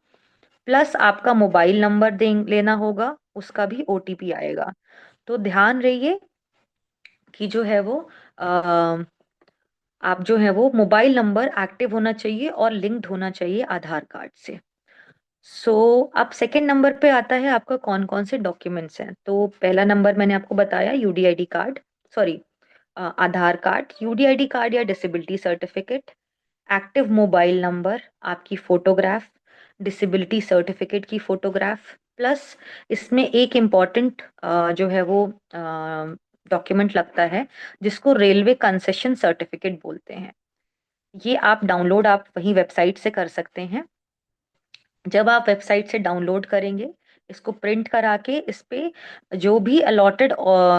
प्लस आपका मोबाइल नंबर दे लेना होगा, उसका भी ओटीपी आएगा। तो ध्यान रहिए कि जो है वो आप जो है वो मोबाइल नंबर एक्टिव होना चाहिए और लिंक्ड होना चाहिए आधार कार्ड से। सो अब सेकंड नंबर पे आता है आपका कौन कौन से डॉक्यूमेंट्स हैं। तो पहला नंबर मैंने आपको बताया यूडीआईडी कार्ड, सॉरी आधार कार्ड, यूडीआईडी कार्ड या disability certificate, active mobile number, आपकी फोटोग्राफ, डिसेबिलिटी सर्टिफिकेट की फोटोग्राफ, प्लस इसमें एक इम्पॉर्टेंट जो है वो डॉक्यूमेंट लगता है जिसको रेलवे कंसेशन सर्टिफिकेट बोलते हैं। ये आप डाउनलोड आप वही वेबसाइट से कर सकते हैं। जब आप वेबसाइट से डाउनलोड करेंगे, इसको प्रिंट करा के इस पे जो भी अलॉटेड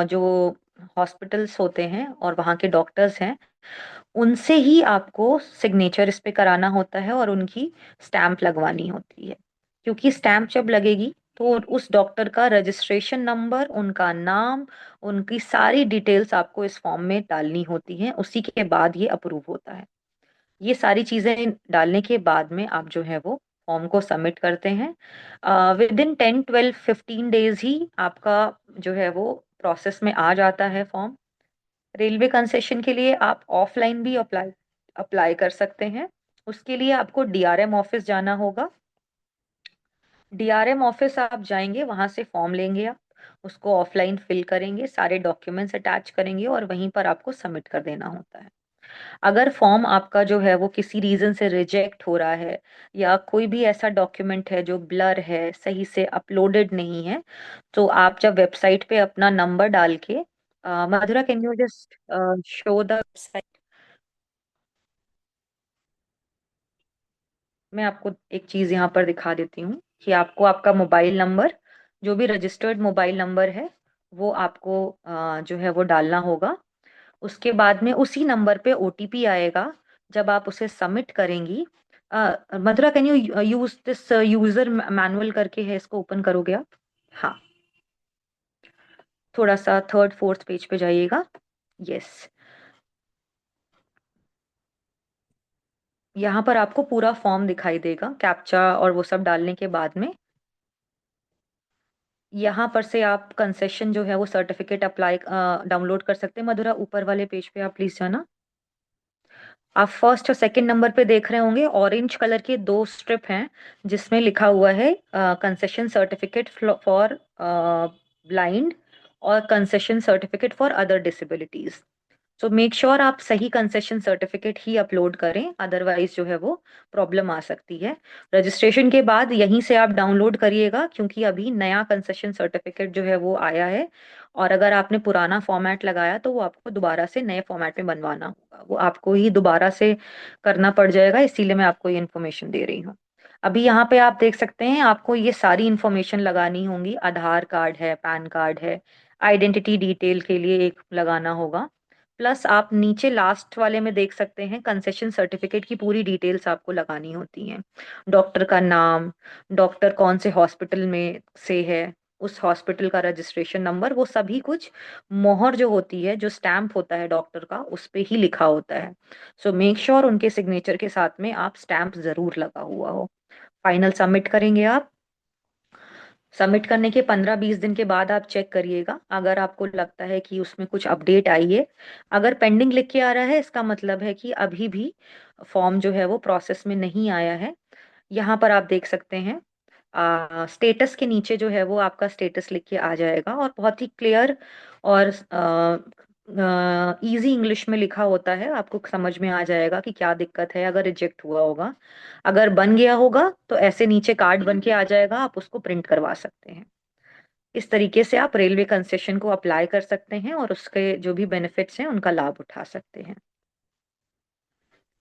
जो हॉस्पिटल्स होते हैं और वहाँ के डॉक्टर्स हैं, उनसे ही आपको सिग्नेचर इस पे कराना होता है और उनकी स्टैंप लगवानी होती है। क्योंकि स्टैंप जब लगेगी तो उस डॉक्टर का रजिस्ट्रेशन नंबर, उनका नाम, उनकी सारी डिटेल्स आपको इस फॉर्म में डालनी होती हैं, उसी के बाद ये अप्रूव होता है। ये सारी चीजें डालने के बाद में आप जो है वो फॉर्म को सबमिट करते हैं। विद इन 10, 12, 15 डेज ही आपका जो है वो प्रोसेस में आ जाता है फॉर्म। रेलवे कंसेशन के लिए आप ऑफलाइन भी अप्लाई अप्लाई कर सकते हैं। उसके लिए आपको डीआरएम ऑफिस जाना होगा। डीआरएम ऑफिस आप जाएंगे, वहां से फॉर्म लेंगे, आप उसको ऑफलाइन फिल करेंगे, सारे डॉक्यूमेंट्स अटैच करेंगे और वहीं पर आपको सबमिट कर देना होता है। अगर फॉर्म आपका जो है वो किसी रीजन से रिजेक्ट हो रहा है, या कोई भी ऐसा डॉक्यूमेंट है जो ब्लर है, सही से अपलोडेड नहीं है, तो आप जब वेबसाइट पे अपना नंबर डाल के Madhura, can you just show the website. मैं आपको एक चीज यहाँ पर दिखा देती हूँ कि आपको आपका मोबाइल नंबर जो भी रजिस्टर्ड मोबाइल नंबर है वो आपको जो है वो डालना होगा। उसके बाद में उसी नंबर पे ओटीपी आएगा। जब आप उसे सबमिट करेंगी, Madhura can you use this user manual करके है, इसको ओपन करोगे आप? हाँ, थोड़ा सा थर्ड फोर्थ पेज पे जाइएगा। यस, यहाँ पर आपको पूरा फॉर्म दिखाई देगा कैप्चा और वो सब डालने के बाद में। यहाँ पर से आप कंसेशन जो है वो सर्टिफिकेट अप्लाई डाउनलोड कर सकते हैं। मधुरा, ऊपर वाले पेज पे आप प्लीज जाना। आप फर्स्ट और सेकंड नंबर पे देख रहे होंगे, ऑरेंज कलर के दो स्ट्रिप हैं जिसमें लिखा हुआ है कंसेशन सर्टिफिकेट फॉर ब्लाइंड और concession certificate for other disabilities. So make sure आप सही कंसेशन सर्टिफिकेट ही अपलोड करें, अदरवाइज जो है वो प्रॉब्लम आ सकती है। रजिस्ट्रेशन के बाद यहीं से आप डाउनलोड करिएगा, क्योंकि अभी नया कंसेशन सर्टिफिकेट जो है वो आया है। और अगर आपने पुराना फॉर्मेट लगाया तो वो आपको दोबारा से नए फॉर्मेट में बनवाना होगा, वो आपको ही दोबारा से करना पड़ जाएगा, इसीलिए मैं आपको ये इन्फॉर्मेशन दे रही हूँ। अभी यहाँ पे आप देख सकते हैं, आपको ये सारी इन्फॉर्मेशन लगानी होंगी। आधार कार्ड है, पैन कार्ड है, आइडेंटिटी डिटेल के लिए एक लगाना होगा। प्लस आप नीचे लास्ट वाले में देख सकते हैं, कंसेशन सर्टिफिकेट की पूरी डिटेल्स आपको लगानी होती हैं। डॉक्टर का नाम, डॉक्टर कौन से हॉस्पिटल में से है, उस हॉस्पिटल का रजिस्ट्रेशन नंबर, वो सभी कुछ मोहर जो होती है, जो स्टैंप होता है डॉक्टर का, उस पे ही लिखा होता है। सो मेक श्योर उनके सिग्नेचर के साथ में आप स्टैंप जरूर लगा हुआ हो। फाइनल सबमिट करेंगे आप। सबमिट करने के 15-20 दिन के बाद आप चेक करिएगा, अगर आपको लगता है कि उसमें कुछ अपडेट आई है। अगर पेंडिंग लिख के आ रहा है, इसका मतलब है कि अभी भी फॉर्म जो है वो प्रोसेस में नहीं आया है। यहाँ पर आप देख सकते हैं, स्टेटस के नीचे जो है वो आपका स्टेटस लिख के आ जाएगा, और बहुत ही क्लियर और इजी इंग्लिश में लिखा होता है, आपको समझ में आ जाएगा कि क्या दिक्कत है। अगर रिजेक्ट हुआ होगा, अगर बन गया होगा तो ऐसे नीचे कार्ड बन के आ जाएगा, आप उसको प्रिंट करवा सकते हैं। इस तरीके से आप रेलवे कंसेशन को अप्लाई कर सकते हैं और उसके जो भी बेनिफिट्स हैं उनका लाभ उठा सकते हैं।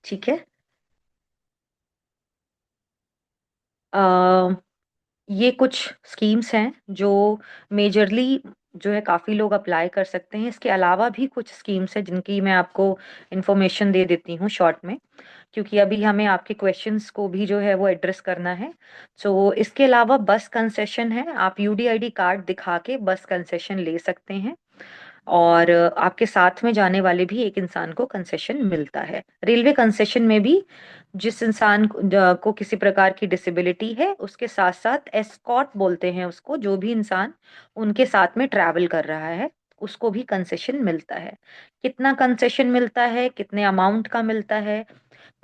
ठीक है। अ, ये कुछ स्कीम्स हैं जो मेजरली जो है काफी लोग अप्लाई कर सकते हैं। इसके अलावा भी कुछ स्कीम्स हैं जिनकी मैं आपको इंफॉर्मेशन दे देती हूँ शॉर्ट में, क्योंकि अभी हमें आपके क्वेश्चंस को भी जो है वो एड्रेस करना है। सो इसके अलावा बस कंसेशन है, आप यूडीआईडी कार्ड दिखा के बस कंसेशन ले सकते हैं। और आपके साथ में जाने वाले भी एक इंसान को कंसेशन मिलता है। रेलवे कंसेशन में भी जिस इंसान को किसी प्रकार की डिसेबिलिटी है, उसके साथ साथ एस्कॉर्ट बोलते हैं उसको, जो भी इंसान उनके साथ में ट्रैवल कर रहा है, उसको भी कंसेशन मिलता है। कितना कंसेशन मिलता है, कितने अमाउंट का मिलता है,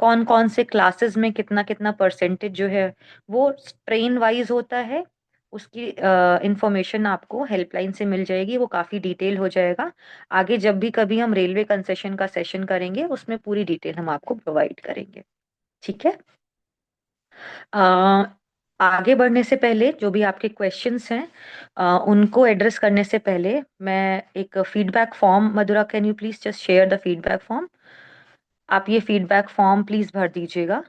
कौन कौन से क्लासेस में कितना कितना परसेंटेज जो है वो ट्रेन वाइज होता है, उसकी इंफॉर्मेशन आपको हेल्पलाइन से मिल जाएगी। वो काफ़ी डिटेल हो जाएगा। आगे जब भी कभी हम रेलवे कंसेशन का सेशन करेंगे, उसमें पूरी डिटेल हम आपको प्रोवाइड करेंगे। ठीक है। अ, आगे बढ़ने से पहले जो भी आपके क्वेश्चंस हैं, उनको एड्रेस करने से पहले मैं एक feedback form, Mathura can you please just share the feedback form. आप ये फीडबैक फॉर्म प्लीज भर दीजिएगा,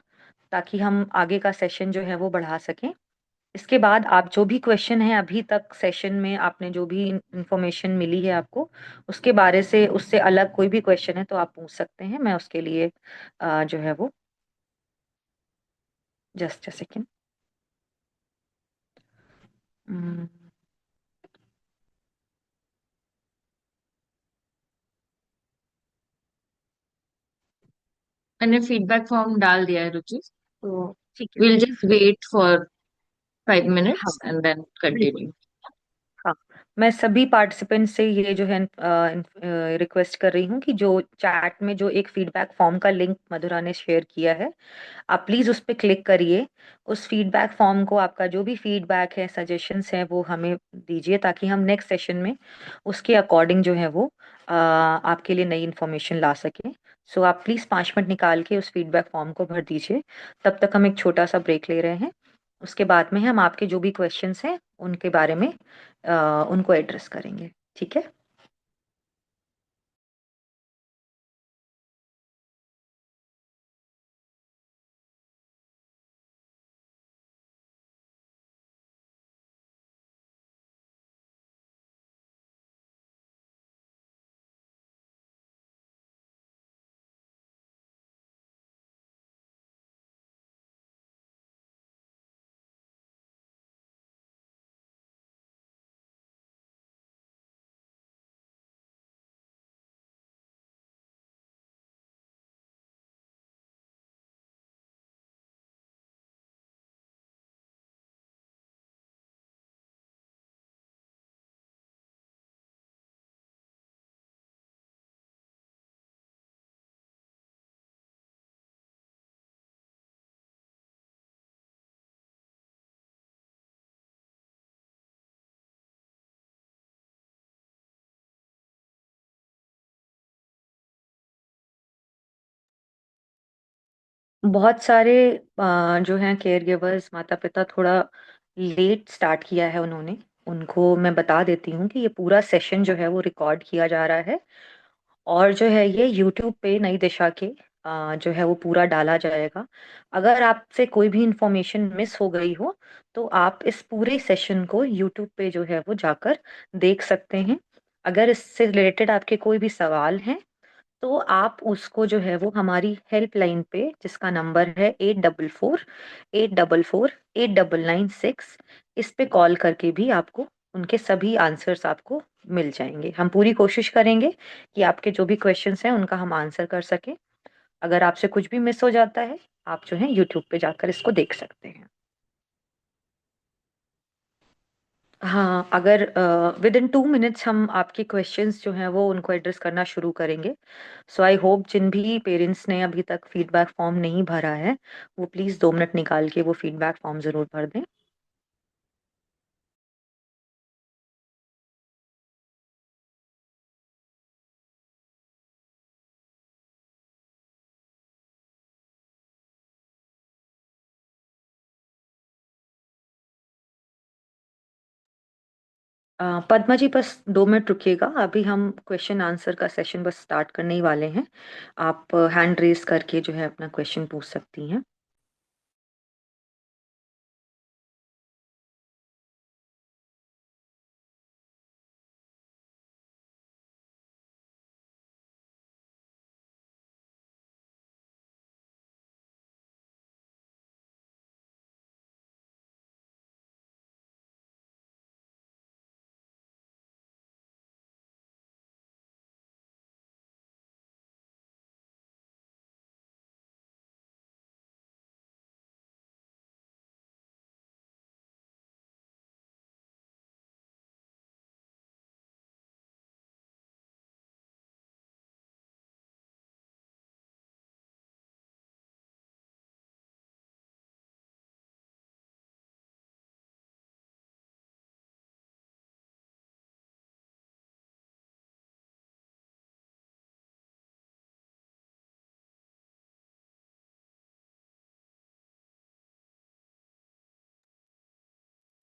ताकि हम आगे का सेशन जो है वो बढ़ा सकें। इसके बाद आप जो भी क्वेश्चन है, अभी तक सेशन में आपने जो भी इंफॉर्मेशन मिली है आपको, उसके बारे से, उससे अलग कोई भी क्वेश्चन है तो आप पूछ सकते हैं। मैं उसके लिए जो है वो, जस्ट अ सेकेंड। मैंने फीडबैक फॉर्म डाल दिया है रुचि, तो ठीक है, विल ठीक है। जस्ट वेट फॉर फाइव हाँ, मिनट्स एंड देन बिल्कुल। कंटिन्यू। हाँ, मैं सभी पार्टिसिपेंट से ये जो है रिक्वेस्ट कर रही हूँ कि जो चैट में जो एक फीडबैक फॉर्म का लिंक मधुरा ने शेयर किया है, आप प्लीज़ उस पर क्लिक करिए। उस फीडबैक फॉर्म को, आपका जो भी फीडबैक है, सजेशंस हैं, वो हमें दीजिए, ताकि हम नेक्स्ट सेशन में उसके अकॉर्डिंग जो है वो आपके लिए नई इन्फॉर्मेशन ला सकें। सो आप प्लीज़ 5 मिनट निकाल के उस फीडबैक फॉर्म को भर दीजिए। तब तक हम एक छोटा सा ब्रेक ले रहे हैं। उसके बाद में हम आपके जो भी क्वेश्चंस हैं उनके बारे में उनको एड्रेस करेंगे। ठीक है। बहुत सारे जो हैं केयर गिवर्स, माता पिता थोड़ा लेट स्टार्ट किया है उन्होंने। उनको मैं बता देती हूँ कि ये पूरा सेशन जो है वो रिकॉर्ड किया जा रहा है, और जो है ये यूट्यूब पे नई दिशा के जो है वो पूरा डाला जाएगा। अगर आपसे कोई भी इंफॉर्मेशन मिस हो गई हो तो आप इस पूरे सेशन को यूट्यूब पे जो है वो जाकर देख सकते हैं। अगर इससे रिलेटेड आपके कोई भी सवाल हैं तो आप उसको जो है वो हमारी हेल्पलाइन पे, जिसका नंबर है 8448448996, इस पे कॉल करके भी आपको उनके सभी आंसर्स आपको मिल जाएंगे। हम पूरी कोशिश करेंगे कि आपके जो भी क्वेश्चंस हैं उनका हम आंसर कर सकें। अगर आपसे कुछ भी मिस हो जाता है, आप जो है यूट्यूब पे जाकर इसको देख सकते हैं। हाँ, अगर विद इन 2 मिनट्स हम आपके क्वेश्चंस जो हैं वो उनको एड्रेस करना शुरू करेंगे। सो आई होप जिन भी पेरेंट्स ने अभी तक फीडबैक फॉर्म नहीं भरा है, वो प्लीज़ 2 मिनट निकाल के वो फीडबैक फॉर्म ज़रूर भर दें। पद्मा जी, बस 2 मिनट रुकिएगा, अभी हम क्वेश्चन आंसर का सेशन बस स्टार्ट करने ही वाले हैं। आप हैंड रेस करके जो है अपना क्वेश्चन पूछ सकती हैं।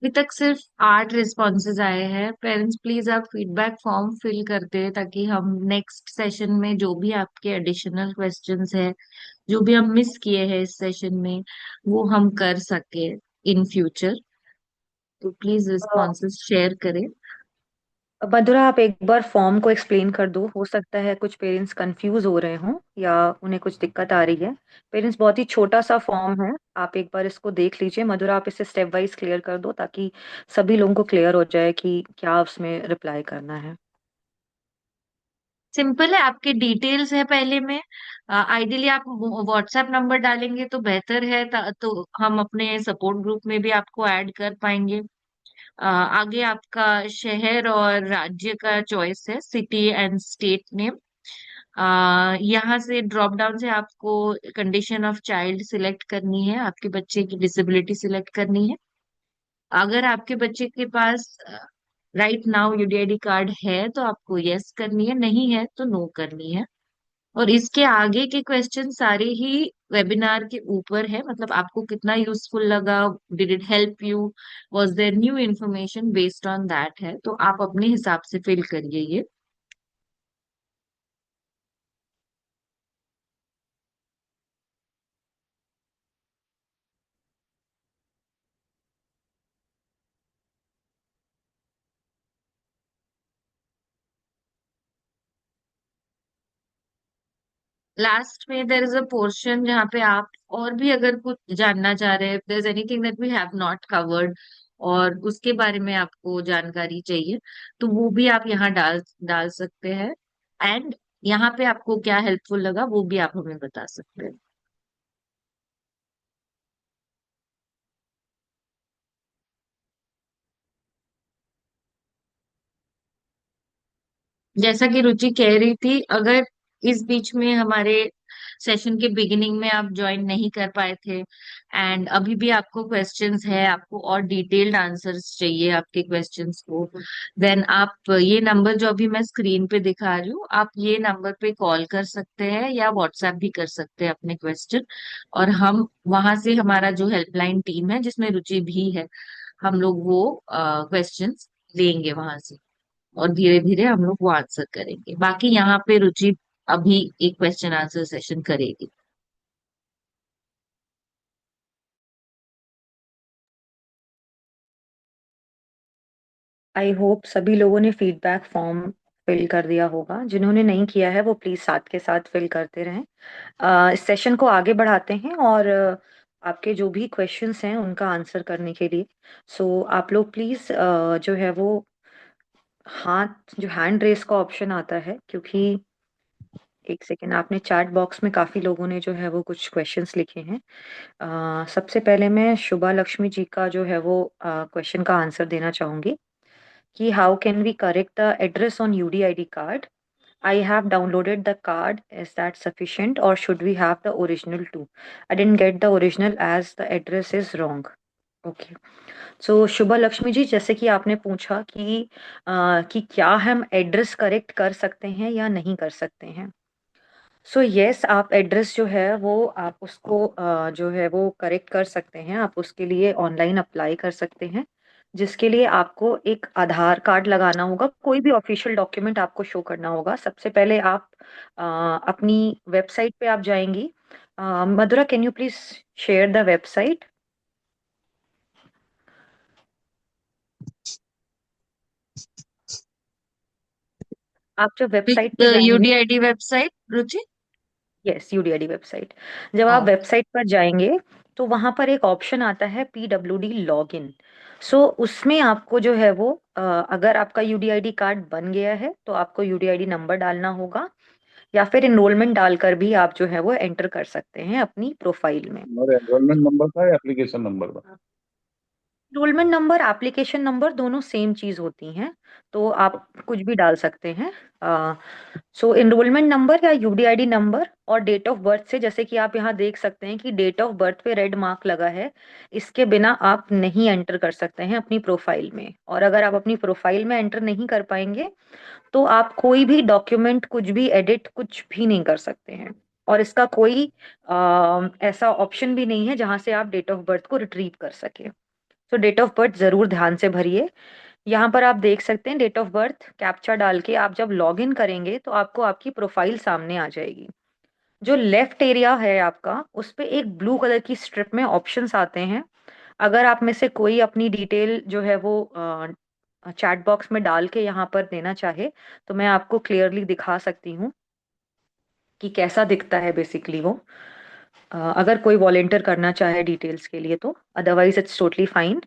अभी तक सिर्फ 8 रिस्पॉन्सेज आए हैं। पेरेंट्स प्लीज आप फीडबैक फॉर्म फिल कर दे, ताकि हम नेक्स्ट सेशन में जो भी आपके एडिशनल क्वेश्चंस है, जो भी हम मिस किए हैं इस सेशन में, वो हम कर सके इन फ्यूचर। तो प्लीज रिस्पॉन्सेज शेयर करें। मधुरा, आप एक बार फॉर्म को एक्सप्लेन कर दो, हो सकता है कुछ पेरेंट्स कंफ्यूज हो रहे हों या उन्हें कुछ दिक्कत आ रही है। पेरेंट्स, बहुत ही छोटा सा फॉर्म है, आप एक बार इसको देख लीजिए। मधुरा, आप इसे स्टेप वाइज क्लियर कर दो ताकि सभी लोगों को क्लियर हो जाए कि क्या उसमें रिप्लाई करना है। सिंपल है, आपके डिटेल्स है पहले में। आइडियली आप व्हाट्सएप नंबर डालेंगे तो बेहतर है, तो हम अपने सपोर्ट ग्रुप में भी आपको ऐड कर पाएंगे। आगे आपका शहर और राज्य का चॉइस है, सिटी एंड स्टेट नेम। यहाँ से ड्रॉप डाउन से आपको कंडीशन ऑफ चाइल्ड सिलेक्ट करनी है, आपके बच्चे की डिसेबिलिटी सिलेक्ट करनी है। अगर आपके बच्चे के पास राइट नाउ यूडीआईडी कार्ड है तो आपको यस करनी है, नहीं है तो नो करनी है। और इसके आगे के क्वेश्चन सारे ही वेबिनार के ऊपर है, मतलब आपको कितना यूजफुल लगा, did it help you, was their new information, based on that है, तो आप अपने हिसाब से फिल करिए ये। लास्ट में देर इज अ पोर्शन जहाँ पे आप और भी अगर कुछ जानना चाह रहे हैं, there is anything that we have not covered और उसके बारे में आपको जानकारी चाहिए, तो वो भी आप यहाँ डाल डाल सकते हैं। एंड यहाँ पे आपको क्या हेल्पफुल लगा वो भी आप हमें बता सकते हैं। जैसा कि रुचि कह रही थी, अगर इस बीच में हमारे सेशन के बिगिनिंग में आप ज्वाइन नहीं कर पाए थे एंड अभी भी आपको क्वेश्चंस है, आपको और डिटेल्ड आंसर्स चाहिए आपके क्वेश्चंस को, देन आप ये नंबर जो अभी मैं स्क्रीन पे दिखा रही हूँ, आप ये नंबर पे कॉल कर सकते हैं या व्हाट्सएप भी कर सकते हैं अपने क्वेश्चन। और हम वहां से, हमारा जो हेल्पलाइन टीम है जिसमें रुचि भी है, हम लोग वो क्वेश्चंस लेंगे वहां से, और धीरे धीरे हम लोग वो आंसर करेंगे। बाकी यहाँ पे रुचि अभी एक क्वेश्चन आंसर सेशन करेगी। आई होप सभी लोगों ने फीडबैक फॉर्म फिल कर दिया होगा। जिन्होंने नहीं किया है वो प्लीज साथ के साथ फिल करते रहें। इस सेशन को आगे बढ़ाते हैं और आपके जो भी क्वेश्चंस हैं उनका आंसर करने के लिए आप लोग प्लीज जो है वो हाथ, जो हैंड रेस का ऑप्शन आता है, क्योंकि एक सेकेंड, आपने चैट बॉक्स में काफी लोगों ने जो है वो कुछ क्वेश्चंस लिखे हैं। सबसे पहले मैं शुभा लक्ष्मी जी का जो है वो क्वेश्चन का आंसर देना चाहूंगी कि how can we correct the address on UDID card? I have downloaded the card. Is that sufficient or should we have the original too? I didn't get the original as the address is wrong. Okay, so Shubha Lakshmi ji, जैसे कि आपने पूछा कि क्या हम address correct कर सकते हैं या नहीं कर सकते हैं। यस, आप एड्रेस जो है वो आप उसको जो है वो करेक्ट कर सकते हैं। आप उसके लिए ऑनलाइन अप्लाई कर सकते हैं, जिसके लिए आपको एक आधार कार्ड लगाना होगा। कोई भी ऑफिशियल डॉक्यूमेंट आपको शो करना होगा। सबसे पहले आप अपनी वेबसाइट पे आप जाएंगी। Madhura, can you please share the website? आप जब वेबसाइट पे जाएंगे, UDID website Ruchi. Yes, UDID website, जब आप हाँ। वेबसाइट पर जाएंगे तो वहां पर एक ऑप्शन आता है PWD लॉग इन। उसमें आपको जो है वो अगर आपका यूडीआईडी कार्ड बन गया है तो आपको यूडीआईडी नंबर डालना होगा, या फिर एनरोलमेंट डालकर भी आप जो है वो एंटर कर सकते हैं अपनी प्रोफाइल में। हमारे एनरोलमेंट नंबर था या एप्लीकेशन नंबर था? एनरोलमेंट नंबर, एप्लीकेशन नंबर दोनों सेम चीज होती हैं, तो आप कुछ भी डाल सकते हैं। एनरोलमेंट नंबर या यूडीआईडी नंबर और डेट ऑफ बर्थ से, जैसे कि आप यहाँ देख सकते हैं कि डेट ऑफ बर्थ पे रेड मार्क लगा है, इसके बिना आप नहीं एंटर कर सकते हैं अपनी प्रोफाइल में। और अगर आप अपनी प्रोफाइल में एंटर नहीं कर पाएंगे तो आप कोई भी डॉक्यूमेंट, कुछ भी एडिट, कुछ भी नहीं कर सकते हैं। और इसका कोई ऐसा ऑप्शन भी नहीं है जहां से आप डेट ऑफ बर्थ को रिट्रीव कर सके। डेट ऑफ बर्थ जरूर ध्यान से भरिए। यहाँ पर आप देख सकते हैं डेट ऑफ बर्थ कैप्चा डाल के आप जब लॉग इन करेंगे तो आपको आपकी प्रोफाइल सामने आ जाएगी। जो लेफ्ट एरिया है आपका, उस पे एक ब्लू कलर की स्ट्रिप में ऑप्शंस आते हैं। अगर आप में से कोई अपनी डिटेल जो है वो चैट बॉक्स में डाल के यहाँ पर देना चाहे तो मैं आपको क्लियरली दिखा सकती हूँ कि कैसा दिखता है बेसिकली वो। अगर कोई वॉलेंटियर करना चाहे डिटेल्स के लिए तो, अदरवाइज इट्स टोटली फाइन।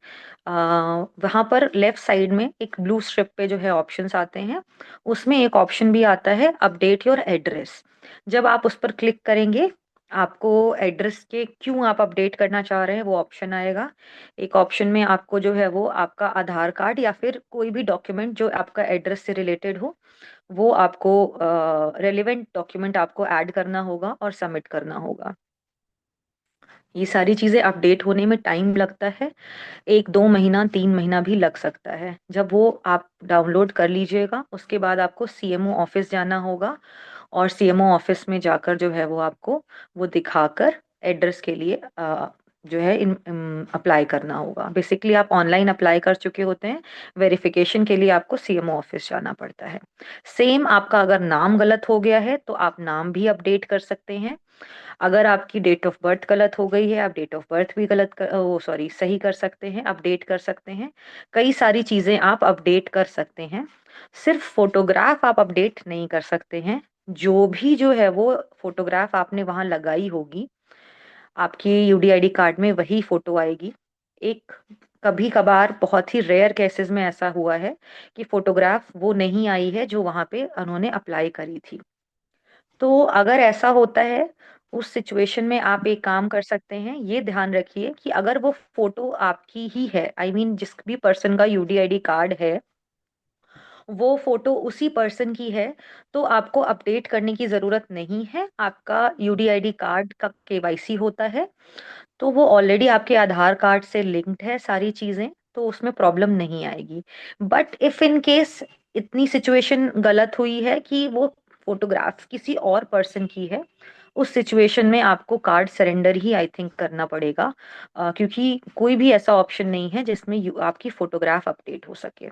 वहाँ पर लेफ्ट साइड में एक ब्लू स्ट्रिप पे जो है ऑप्शंस आते हैं, उसमें एक ऑप्शन भी आता है अपडेट योर एड्रेस। जब आप उस पर क्लिक करेंगे, आपको एड्रेस के क्यों आप अपडेट करना चाह रहे हैं वो ऑप्शन आएगा। एक ऑप्शन में आपको जो है वो आपका आधार कार्ड या फिर कोई भी डॉक्यूमेंट जो आपका एड्रेस से रिलेटेड हो, वो आपको रेलिवेंट डॉक्यूमेंट आपको ऐड करना होगा और सबमिट करना होगा। ये सारी चीजें अपडेट होने में टाइम लगता है, 1-2 महीना 3 महीना भी लग सकता है। जब वो आप डाउनलोड कर लीजिएगा उसके बाद आपको सीएमओ ऑफिस जाना होगा, और सीएमओ ऑफिस में जाकर जो है वो आपको वो दिखाकर एड्रेस के लिए जो है अप्लाई करना होगा। बेसिकली आप ऑनलाइन अप्लाई कर चुके होते हैं, वेरिफिकेशन के लिए आपको सीएमओ ऑफिस जाना पड़ता है। सेम, आपका अगर नाम गलत हो गया है तो आप नाम भी अपडेट कर सकते हैं। अगर आपकी डेट ऑफ बर्थ गलत हो गई है, आप डेट ऑफ बर्थ भी वो सॉरी सही कर सकते हैं, अपडेट कर सकते हैं। कई सारी चीजें आप अपडेट कर सकते हैं। सिर्फ फोटोग्राफ आप अपडेट नहीं कर सकते हैं। जो भी जो है वो फोटोग्राफ आपने वहां लगाई होगी, आपकी यूडीआईडी कार्ड में वही फोटो आएगी। एक कभी कभार बहुत ही रेयर केसेस में ऐसा हुआ है कि फोटोग्राफ वो नहीं आई है जो वहां पे उन्होंने अप्लाई करी थी। तो अगर ऐसा होता है, उस सिचुएशन में आप एक काम कर सकते हैं, ये ध्यान रखिए कि अगर वो फोटो आपकी ही है, आई मीन जिस भी पर्सन का यूडीआईडी कार्ड है वो फोटो उसी पर्सन की है, तो आपको अपडेट करने की जरूरत नहीं है। आपका यूडीआईडी कार्ड का केवाईसी होता है, तो वो ऑलरेडी आपके आधार कार्ड से लिंक्ड है सारी चीजें, तो उसमें प्रॉब्लम नहीं आएगी। बट इफ इन केस इतनी सिचुएशन गलत हुई है कि वो फोटोग्राफ किसी और पर्सन की है, उस सिचुएशन में आपको card surrender he I think करना पड़ेगा, क्योंकि कोई भी ऐसा ऑप्शन नहीं है जिसमें आपकी फोटोग्राफ अपडेट हो सके।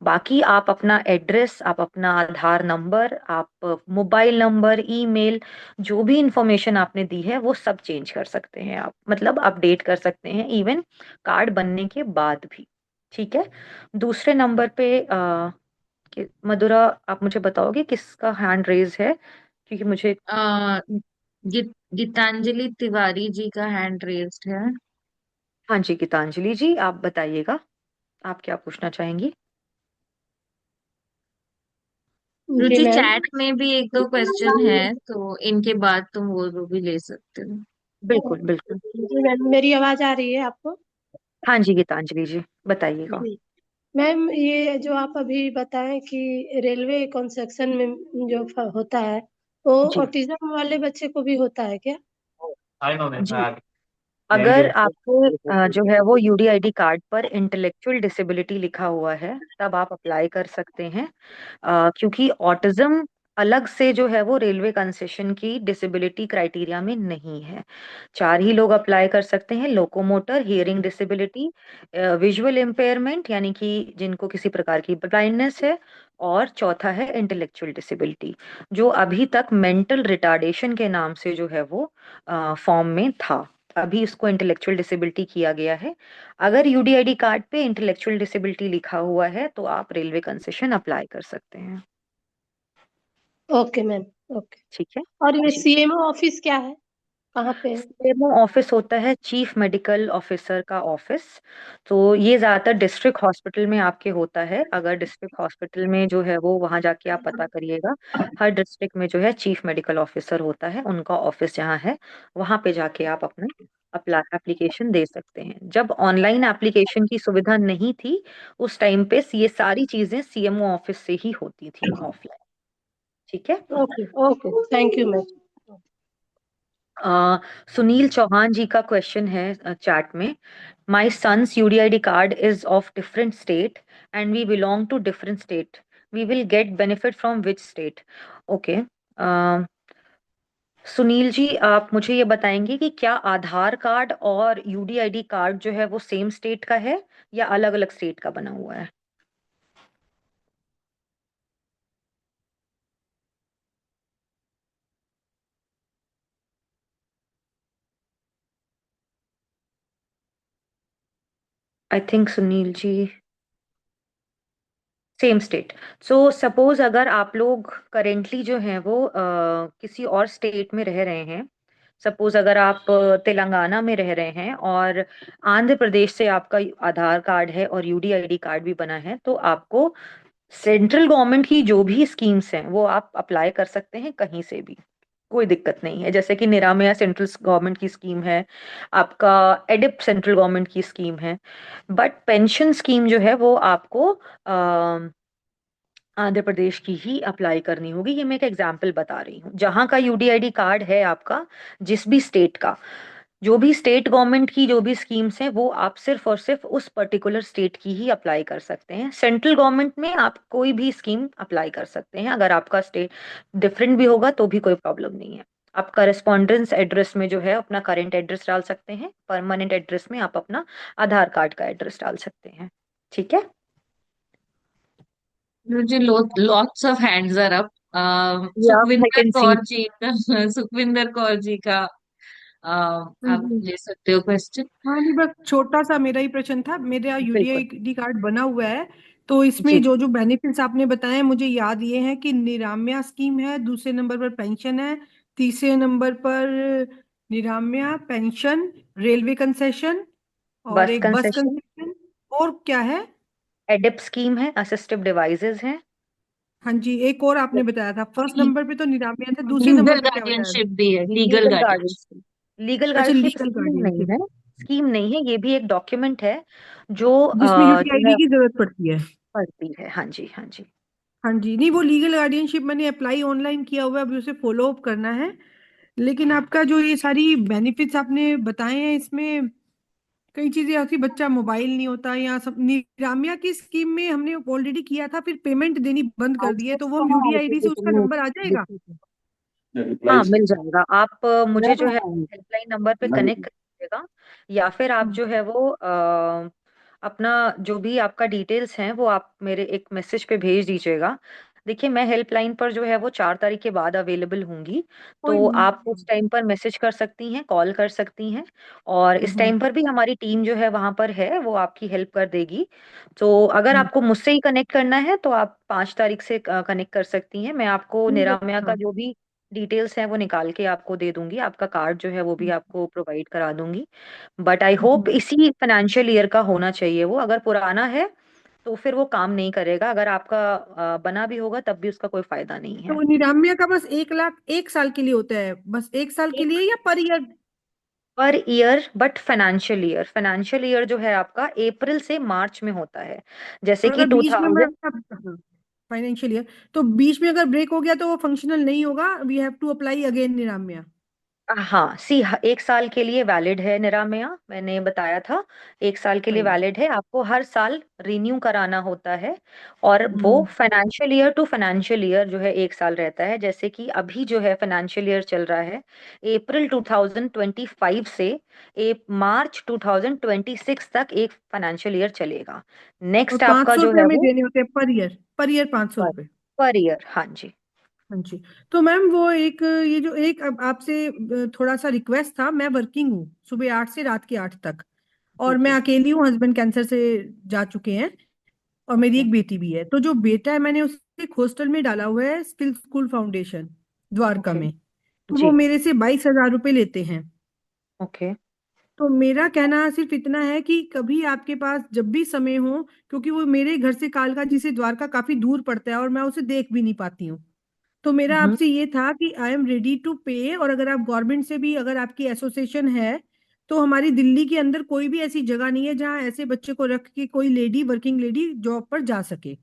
बाकी आप अपना एड्रेस, आप अपना आधार नंबर, आप मोबाइल नंबर, ईमेल, जो भी इंफॉर्मेशन आपने दी है वो सब चेंज कर सकते हैं आप, मतलब अपडेट कर सकते हैं इवन कार्ड बनने के बाद भी। ठीक है। दूसरे नंबर पे मधुरा, आप मुझे बताओगे किसका हैंड रेज है, क्योंकि मुझे। आ, गीतांजलि तिवारी जी का हैंड रेज्ड है। हाँ जी, गीतांजलि जी, आप बताइएगा, आप क्या पूछना चाहेंगी? जी रुचि, मैम। चैट में भी एक दो क्वेश्चन है, तो इनके बाद तुम वो भी ले सकते हो। बिल्कुल बिल्कुल। जी मैम, मेरी आवाज आ रही है आपको? हाँ जी गीतांजलि जी, बताइएगा। जी मैम, ये जो आप अभी बताएं कि रेलवे कंस्ट्रक्शन में जो होता है, वो जी ऑटिज्म वाले बच्चे को भी होता है क्या? जी, अगर आपको जो है वो यूडीआईडी कार्ड पर इंटेलेक्चुअल डिसेबिलिटी लिखा हुआ है, तब आप अप्लाई कर सकते हैं। क्योंकि ऑटिज्म अलग से जो है वो रेलवे कंसेशन की डिसेबिलिटी क्राइटेरिया में नहीं है। चार ही लोग अप्लाई कर सकते हैं: locomotor, hearing disability, visual impairment यानी कि जिनको किसी प्रकार की ब्लाइंडनेस है, और चौथा है इंटेलेक्चुअल डिसेबिलिटी, जो अभी तक मेंटल रिटार्डेशन के नाम से जो है वो फॉर्म में था। अभी इसको इंटेलेक्चुअल डिसेबिलिटी किया गया है। अगर यूडीआईडी कार्ड पे इंटेलेक्चुअल डिसेबिलिटी लिखा हुआ है तो आप रेलवे कंसेशन अप्लाई कर सकते हैं। Okay ma'am. ओके। ठीक है और ये जी। सीएमओ ऑफिस क्या है, कहाँ पे है? सीएमओ ऑफिस होता है चीफ मेडिकल ऑफिसर का ऑफिस। तो ये ज्यादातर डिस्ट्रिक्ट हॉस्पिटल में आपके होता है। अगर डिस्ट्रिक्ट हॉस्पिटल में जो है वो, वहां जाके आप पता करिएगा, हर डिस्ट्रिक्ट में जो है चीफ मेडिकल ऑफिसर होता है, उनका ऑफिस जहाँ है वहां पे जाके आप अपने अप्लाई एप्लीकेशन दे सकते हैं। जब ऑनलाइन एप्लीकेशन की सुविधा नहीं थी, उस टाइम पे ये सारी चीजें सीएमओ ऑफिस से ही होती थी ऑफलाइन। ठीक है। Okay okay, thank you ma'am. Uh, Sunil Chauhan ji का क्वेश्चन है चैट में: my son's UDID card is of different state and we belong to different state, we will get benefit from which state? Okay, Sunil ji, आप मुझे ये बताएंगे कि क्या आधार कार्ड और यूडीआईडी कार्ड जो है वो सेम स्टेट का है या अलग अलग स्टेट का बना हुआ है? I think Sunil ji, same state. So suppose अगर आप लोग करेंटली जो हैं वो किसी और स्टेट में रह रहे हैं, सपोज अगर आप तेलंगाना में रह रहे हैं और आंध्र प्रदेश से आपका आधार कार्ड है और यूडीआईडी कार्ड भी बना है, तो आपको सेंट्रल गवर्नमेंट की जो भी स्कीम्स हैं वो आप अप्लाई कर सकते हैं कहीं से भी, कोई दिक्कत नहीं है। जैसे कि निरामया सेंट्रल गवर्नमेंट की स्कीम है, आपका एडिप सेंट्रल गवर्नमेंट की स्कीम है। बट पेंशन स्कीम जो है वो आपको आंध्र प्रदेश की ही अप्लाई करनी होगी। ये मैं एक एग्जाम्पल बता रही हूँ। जहां का यूडीआईडी कार्ड है आपका, जिस भी स्टेट का, जो भी स्टेट गवर्नमेंट की जो भी स्कीम्स हैं वो आप सिर्फ और सिर्फ उस पर्टिकुलर स्टेट की ही अप्लाई कर सकते हैं। सेंट्रल गवर्नमेंट में आप कोई भी स्कीम अप्लाई कर सकते हैं। अगर आपका स्टेट डिफरेंट भी होगा तो भी कोई प्रॉब्लम नहीं है। आप करस्पॉन्डेंस एड्रेस में जो है अपना करेंट एड्रेस डाल सकते हैं, परमानेंट एड्रेस में आप अपना आधार कार्ड का एड्रेस डाल सकते हैं। ठीक है। मुझे lots of hands are up. Yeah I Sukhwinder can see. Kaur ji का सुखविंदर कौर जी का आप जी। ले सकते हो क्वेश्चन। हाँ जी, बस छोटा सा मेरा ही प्रश्न था। मेरा बिल्कुल यूडीआईडी कार्ड बना हुआ है, तो इसमें जी। जो जो बेनिफिट्स आपने बताए हैं, मुझे याद ये है कि निराम्या स्कीम है, दूसरे नंबर पर पेंशन है, तीसरे नंबर पर निराम्या पेंशन, रेलवे कंसेशन, और बस एक बस कंसेशन, कंसेशन, और क्या है? एडिप स्कीम है, असिस्टिव डिवाइसेस हैं। हाँ जी, एक और आपने बताया था। फर्स्ट नंबर पे तो निराम्या था, दूसरे नंबर लीगल पे क्या बताया था? गार्डियनशिप भी है, legal legal guardianship. Guardianship. Legal अच्छा, गार्डियनशिप लीगल स्कीम नहीं गार्डियनशिप, है, स्कीम नहीं है, ये भी एक डॉक्यूमेंट है जो जिसमें जो यूडीआईडी है की जरूरत पड़ती है। पड़ती है। हाँ जी हाँ जी। हाँ जी, नहीं वो लीगल गार्डियनशिप मैंने अप्लाई ऑनलाइन किया हुआ है, अभी उसे फॉलो अप करना है। लेकिन आपका जो ये सारी बेनिफिट्स आपने बताए हैं, इसमें कई चीजें ऐसी, बच्चा मोबाइल नहीं होता या सब। निरामिया की स्कीम में हमने ऑलरेडी किया था, फिर पेमेंट देनी बंद कर दी है, तो वो हम यूडीआईडी से उसका नंबर आ जाएगा। हाँ, रिप्लाई मिल जाएगा। आप मुझे जो है हेल्पलाइन नंबर पे कनेक्ट कर दीजिएगा, या फिर आप हम्म, जो है वो अपना जो भी आपका डिटेल्स हैं वो आप मेरे एक मैसेज पे भेज दीजिएगा। देखिए, मैं हेल्पलाइन पर जो है वो 4 तारीख के बाद अवेलेबल होंगी, कोई तो नहीं। आप उस टाइम पर मैसेज कर सकती हैं, कॉल कर सकती हैं। और इस हम्म, टाइम पर भी हमारी टीम जो है वहां पर है, वो आपकी हेल्प कर देगी। तो अगर हम्म, आपको मुझसे ही कनेक्ट करना है तो आप 5 तारीख से कनेक्ट कर सकती हैं। मैं आपको नहीं बस निरामया का हाँ। जो भी डिटेल्स हैं वो निकाल के आपको दे दूंगी, आपका कार्ड जो है वो भी आपको प्रोवाइड करा दूंगी। बट आई होप हम्म। इसी फाइनेंशियल ईयर का होना चाहिए। वो अगर पुराना है तो फिर वो काम नहीं करेगा, अगर आपका बना भी होगा तब भी उसका कोई फायदा नहीं तो है। वो निरामिया का बस 1 लाख 1 साल के लिए होता है, बस 1 साल के एक लिए या per year? Per year, but financial year जो है आपका अप्रैल से मार्च में होता है, जैसे और कि अगर बीच में मैं 2000। फाइनेंशियल ईयर, तो बीच में अगर ब्रेक हो गया तो वो फंक्शनल नहीं होगा, we have to apply again Niramaya. हाँ, 1 साल के लिए वैलिड है निरामया, मैंने बताया था। 1 साल के लिए राइट। वैलिड है, आपको हर साल रिन्यू कराना होता है। और वो hmm. Financial year to financial year जो है 1 साल रहता है। जैसे कि अभी जो है फाइनेंशियल ईयर चल रहा है अप्रैल 2025 से मार्च 2026 तक एक फाइनेंशियल ईयर चलेगा। और नेक्स्ट पाँच आपका सौ जो रुपये है हमें वो देने होते हैं पर ईयर 500 रुपये। पर ईयर, हाँ जी। हाँ जी। तो मैम वो एक ये जो एक अब आपसे थोड़ा सा रिक्वेस्ट था, मैं वर्किंग हूँ सुबह 8 से रात के 8 तक, जी और मैं जी। अकेली हूँ, हस्बैंड कैंसर से जा चुके हैं, और मेरी ओके। एक बेटी भी है। तो जो बेटा है मैंने उसे एक हॉस्टल में डाला हुआ है, skill school foundation Dwarka okay. में। तो वो जी। मेरे से 22,000 रुपये लेते हैं। ओके। तो मेरा कहना सिर्फ इतना है कि कभी आपके पास जब भी समय हो, क्योंकि वो मेरे घर से कालका जी से द्वारका काफी दूर पड़ता है और मैं उसे देख भी नहीं पाती हूँ, तो मेरा हम्म। आपसे ये था कि आई एम रेडी टू पे। और अगर आप गवर्नमेंट से भी, अगर आपकी एसोसिएशन है, तो हमारी दिल्ली के अंदर कोई भी ऐसी जगह नहीं है जहाँ ऐसे बच्चे को रख के कोई लेडी, वर्किंग लेडी जॉब पर जा सके।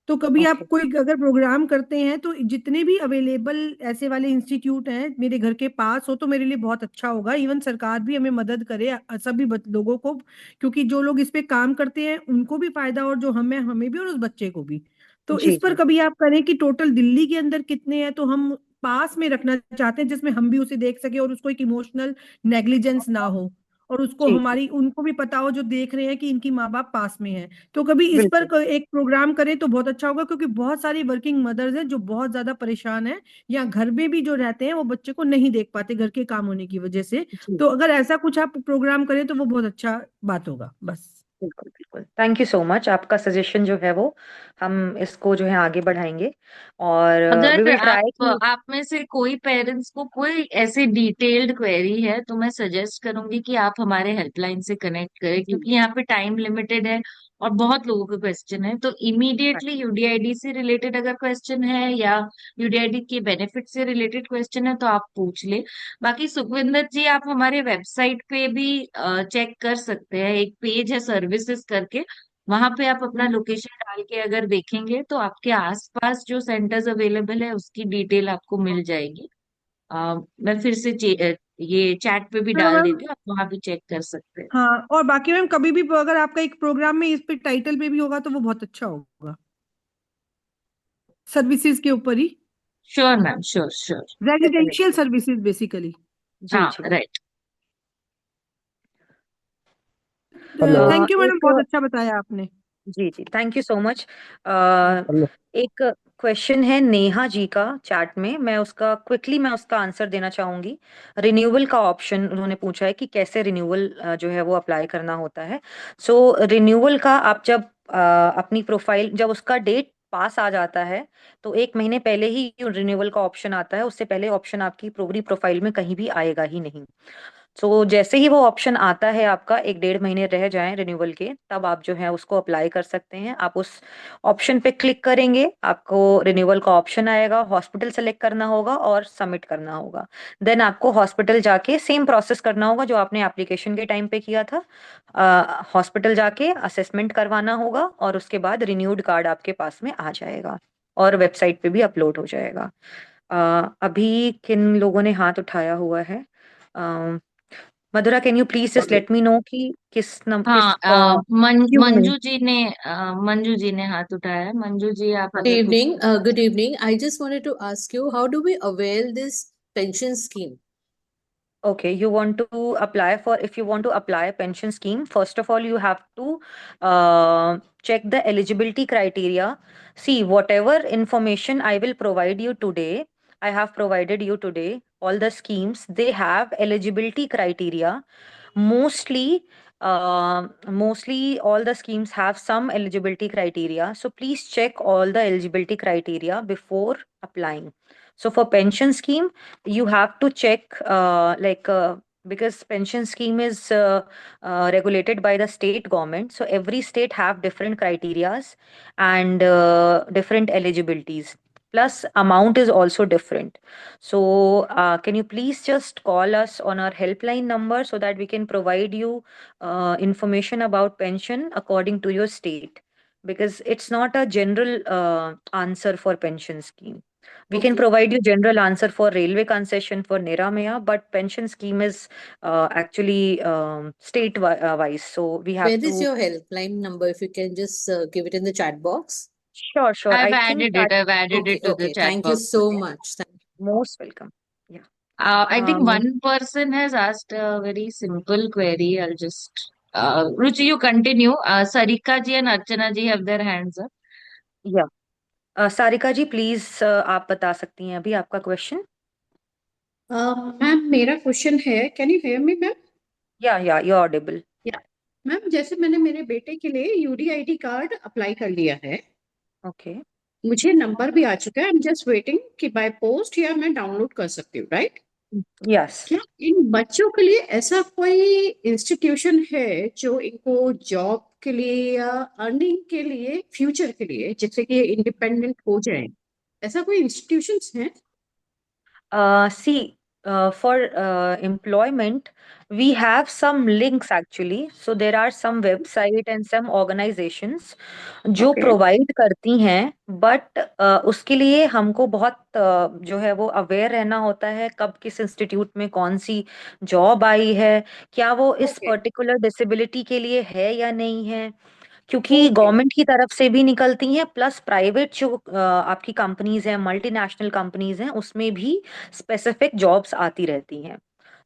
तो कभी आप ओके। कोई अगर प्रोग्राम करते हैं तो जितने भी अवेलेबल ऐसे वाले इंस्टीट्यूट हैं मेरे घर के पास हो तो मेरे लिए बहुत अच्छा होगा। इवन सरकार भी हमें मदद करे, सभी लोगों को, क्योंकि जो लोग इस पे काम करते हैं उनको भी फायदा, और जो हमें हमें भी, और उस बच्चे को भी। तो जी इस पर जी। कभी आप करें कि टोटल दिल्ली के अंदर कितने हैं, तो हम पास में रखना चाहते हैं जिसमें हम भी उसे देख सके और उसको एक इमोशनल नेग्लिजेंस ना हो, और उसको जी जी। हमारी उनको भी पता हो जो देख रहे हैं कि इनकी माँ बाप पास में है। तो कभी इस पर बिल्कुल। एक प्रोग्राम करें तो बहुत अच्छा होगा, क्योंकि बहुत सारी वर्किंग मदर्स हैं जो बहुत ज्यादा परेशान हैं, या घर में भी जो रहते हैं वो बच्चे को नहीं देख पाते घर के काम होने की वजह से। जी। तो अगर ऐसा कुछ आप प्रोग्राम करें तो वो बहुत अच्छा बात होगा बस। बिल्कुल बिल्कुल, थैंक यू सो मच। आपका सजेशन जो है वो हम इसको जो है आगे बढ़ाएंगे, और वी अगर विल ट्राई कि। आप में से कोई पेरेंट्स को कोई ऐसी डिटेल्ड क्वेरी है तो मैं सजेस्ट करूंगी कि आप हमारे हेल्पलाइन से कनेक्ट करें, जी। क्योंकि यहाँ पे टाइम लिमिटेड है और बहुत लोगों के क्वेश्चन है। तो इमीडिएटली यूडीआईडी से रिलेटेड अगर क्वेश्चन है या यूडीआईडी के बेनिफिट से रिलेटेड क्वेश्चन है तो आप पूछ ले। बाकी सुखविंदर जी, आप हमारे वेबसाइट पे भी चेक कर सकते हैं, एक पेज है सर्विसेज करके, वहां पे आप अपना लोकेशन डाल के अगर देखेंगे तो आपके आसपास जो सेंटर्स अवेलेबल है उसकी डिटेल आपको मिल जाएगी। मैं फिर से ये चैट पे भी हाँ डाल मैम। देती हूँ, आप वहां भी चेक कर सकते हैं। हाँ, और बाकी मैम कभी भी अगर आपका एक प्रोग्राम में इस पे टाइटल पे भी होगा तो वो बहुत अच्छा होगा, सर्विसेज के ऊपर ही, sure ma'am, sure sure. Residential definitely. Services basically. जी हाँ, जी। Right. Hello. Thank you madam, एक, बहुत अच्छा बताया आपने। जी जी, thank you so much. Hello. एक क्वेश्चन है नेहा जी का चैट में, मैं उसका आंसर देना चाहूंगी। रिन्यूअल का ऑप्शन उन्होंने पूछा है कि कैसे रिन्यूअल जो है वो अप्लाई करना होता है। सो रिन्यूअल का आप जब अपनी प्रोफाइल, जब उसका डेट पास आ जाता है, तो 1 महीने पहले ही रिन्यूअल का ऑप्शन आता है, उससे पहले ऑप्शन आपकी पूरी प्रोफाइल में कहीं भी आएगा ही नहीं। तो जैसे ही वो ऑप्शन आता है, आपका 1 डेढ़ महीने रह जाएं रिन्यूअल के, तब आप जो है उसको अप्लाई कर सकते हैं। आप उस ऑप्शन पे क्लिक करेंगे, आपको रिन्यूअल का ऑप्शन आएगा, हॉस्पिटल सेलेक्ट करना होगा और सबमिट करना होगा। देन आपको हॉस्पिटल जाके सेम प्रोसेस करना होगा जो आपने एप्लीकेशन के टाइम पे किया था। हॉस्पिटल जाके असेसमेंट करवाना होगा और उसके बाद रिन्यूड कार्ड आपके पास में आ जाएगा। और वेबसाइट पे भी अपलोड हो जाएगा। अभी किन लोगों ने हाथ उठाया हुआ है? Uh, Madhura, can you please just let me know कि किस हाँ, क्यू में? मंजू जी ने हाथ उठाया है। मंजू जी, आप Good अगर कुछ evening. Good evening. I just wanted to ask you, how do we avail this pension scheme? Okay, you want to apply for, if you want to apply a pension scheme, first of all, you have to check the eligibility criteria. See, whatever information I will provide you today, I have provided you today, all the schemes, they have eligibility criteria. Mostly all the schemes have some eligibility criteria. So please check all the eligibility criteria before applying. So for pension scheme, you have to check because pension scheme is regulated by the state government, so every state have different criterias and different eligibilities, plus amount is also different. So can you please just call us on our helpline number so that we can provide you information about pension according to your state, because it's not a general answer for pension scheme. We can Okay. provide you general answer for railway concession for Niramaya, but pension scheme is actually state wise. So we Where have is to. your helpline number? If you can just give it in the chat box. Sure, sure. I think that I've added Okay, it to the okay. chat Thank you box. so much. most welcome. Yeah. I think Um, one person has asked a very simple query. I'll just, Ruchi, you continue. Sarika ji and Archana ji have their hands up. yeah. Sarika ji please आप बता सकती हैं अभी आपका question? Ma'am मेरा question है, can you hear me ma'am? Yeah you audible. Yeah ma'am, जैसे मैंने मेरे बेटे के लिए यूडीआईडी कार्ड अप्लाई कर लिया है, ओके। मुझे नंबर भी आ चुका है, आई एम जस्ट वेटिंग कि बाय पोस्ट या मैं डाउनलोड कर सकती हूँ, राइट? यस। क्या इन बच्चों के लिए ऐसा कोई इंस्टीट्यूशन है जो इनको जॉब के लिए या अर्निंग के लिए, फ्यूचर के लिए, जिससे कि इंडिपेंडेंट हो जाए, ऐसा कोई इंस्टीट्यूशंस है? See, for employment, we have some links actually. So there are some website and some organizations जो ओके, प्रोवाइड करती हैं, बट उसके लिए हमको बहुत जो है वो अवेयर रहना होता है कब किस इंस्टीट्यूट में कौन सी जॉब आई है, क्या वो इस ओके, पर्टिकुलर डिसेबिलिटी के लिए है या नहीं है, क्योंकि ओके, गवर्नमेंट की तरफ से भी निकलती हैं, प्लस प्राइवेट जो आपकी कंपनीज हैं, मल्टीनेशनल कंपनीज हैं, उसमें भी स्पेसिफिक जॉब्स आती रहती हैं।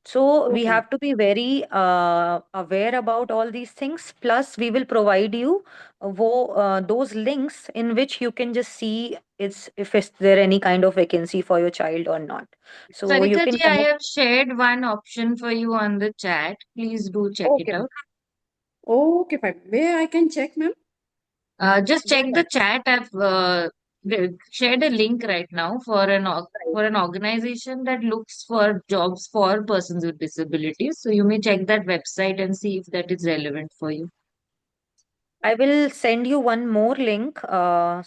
So we okay. Have to be very aware about all these things, plus we will provide you वो those links in which you can just see it's if is there any kind of vacancy for your child और not, so you Sarika can ji, I connect. have shared one option for you on the chat. Please do check it okay, out. Okay fine, way I can check ma'am? Just check the chat. I've shared a link right now for for an organization that looks for jobs for persons with disabilities. So you may check that website and see if that is relevant for you. I will send you one more link.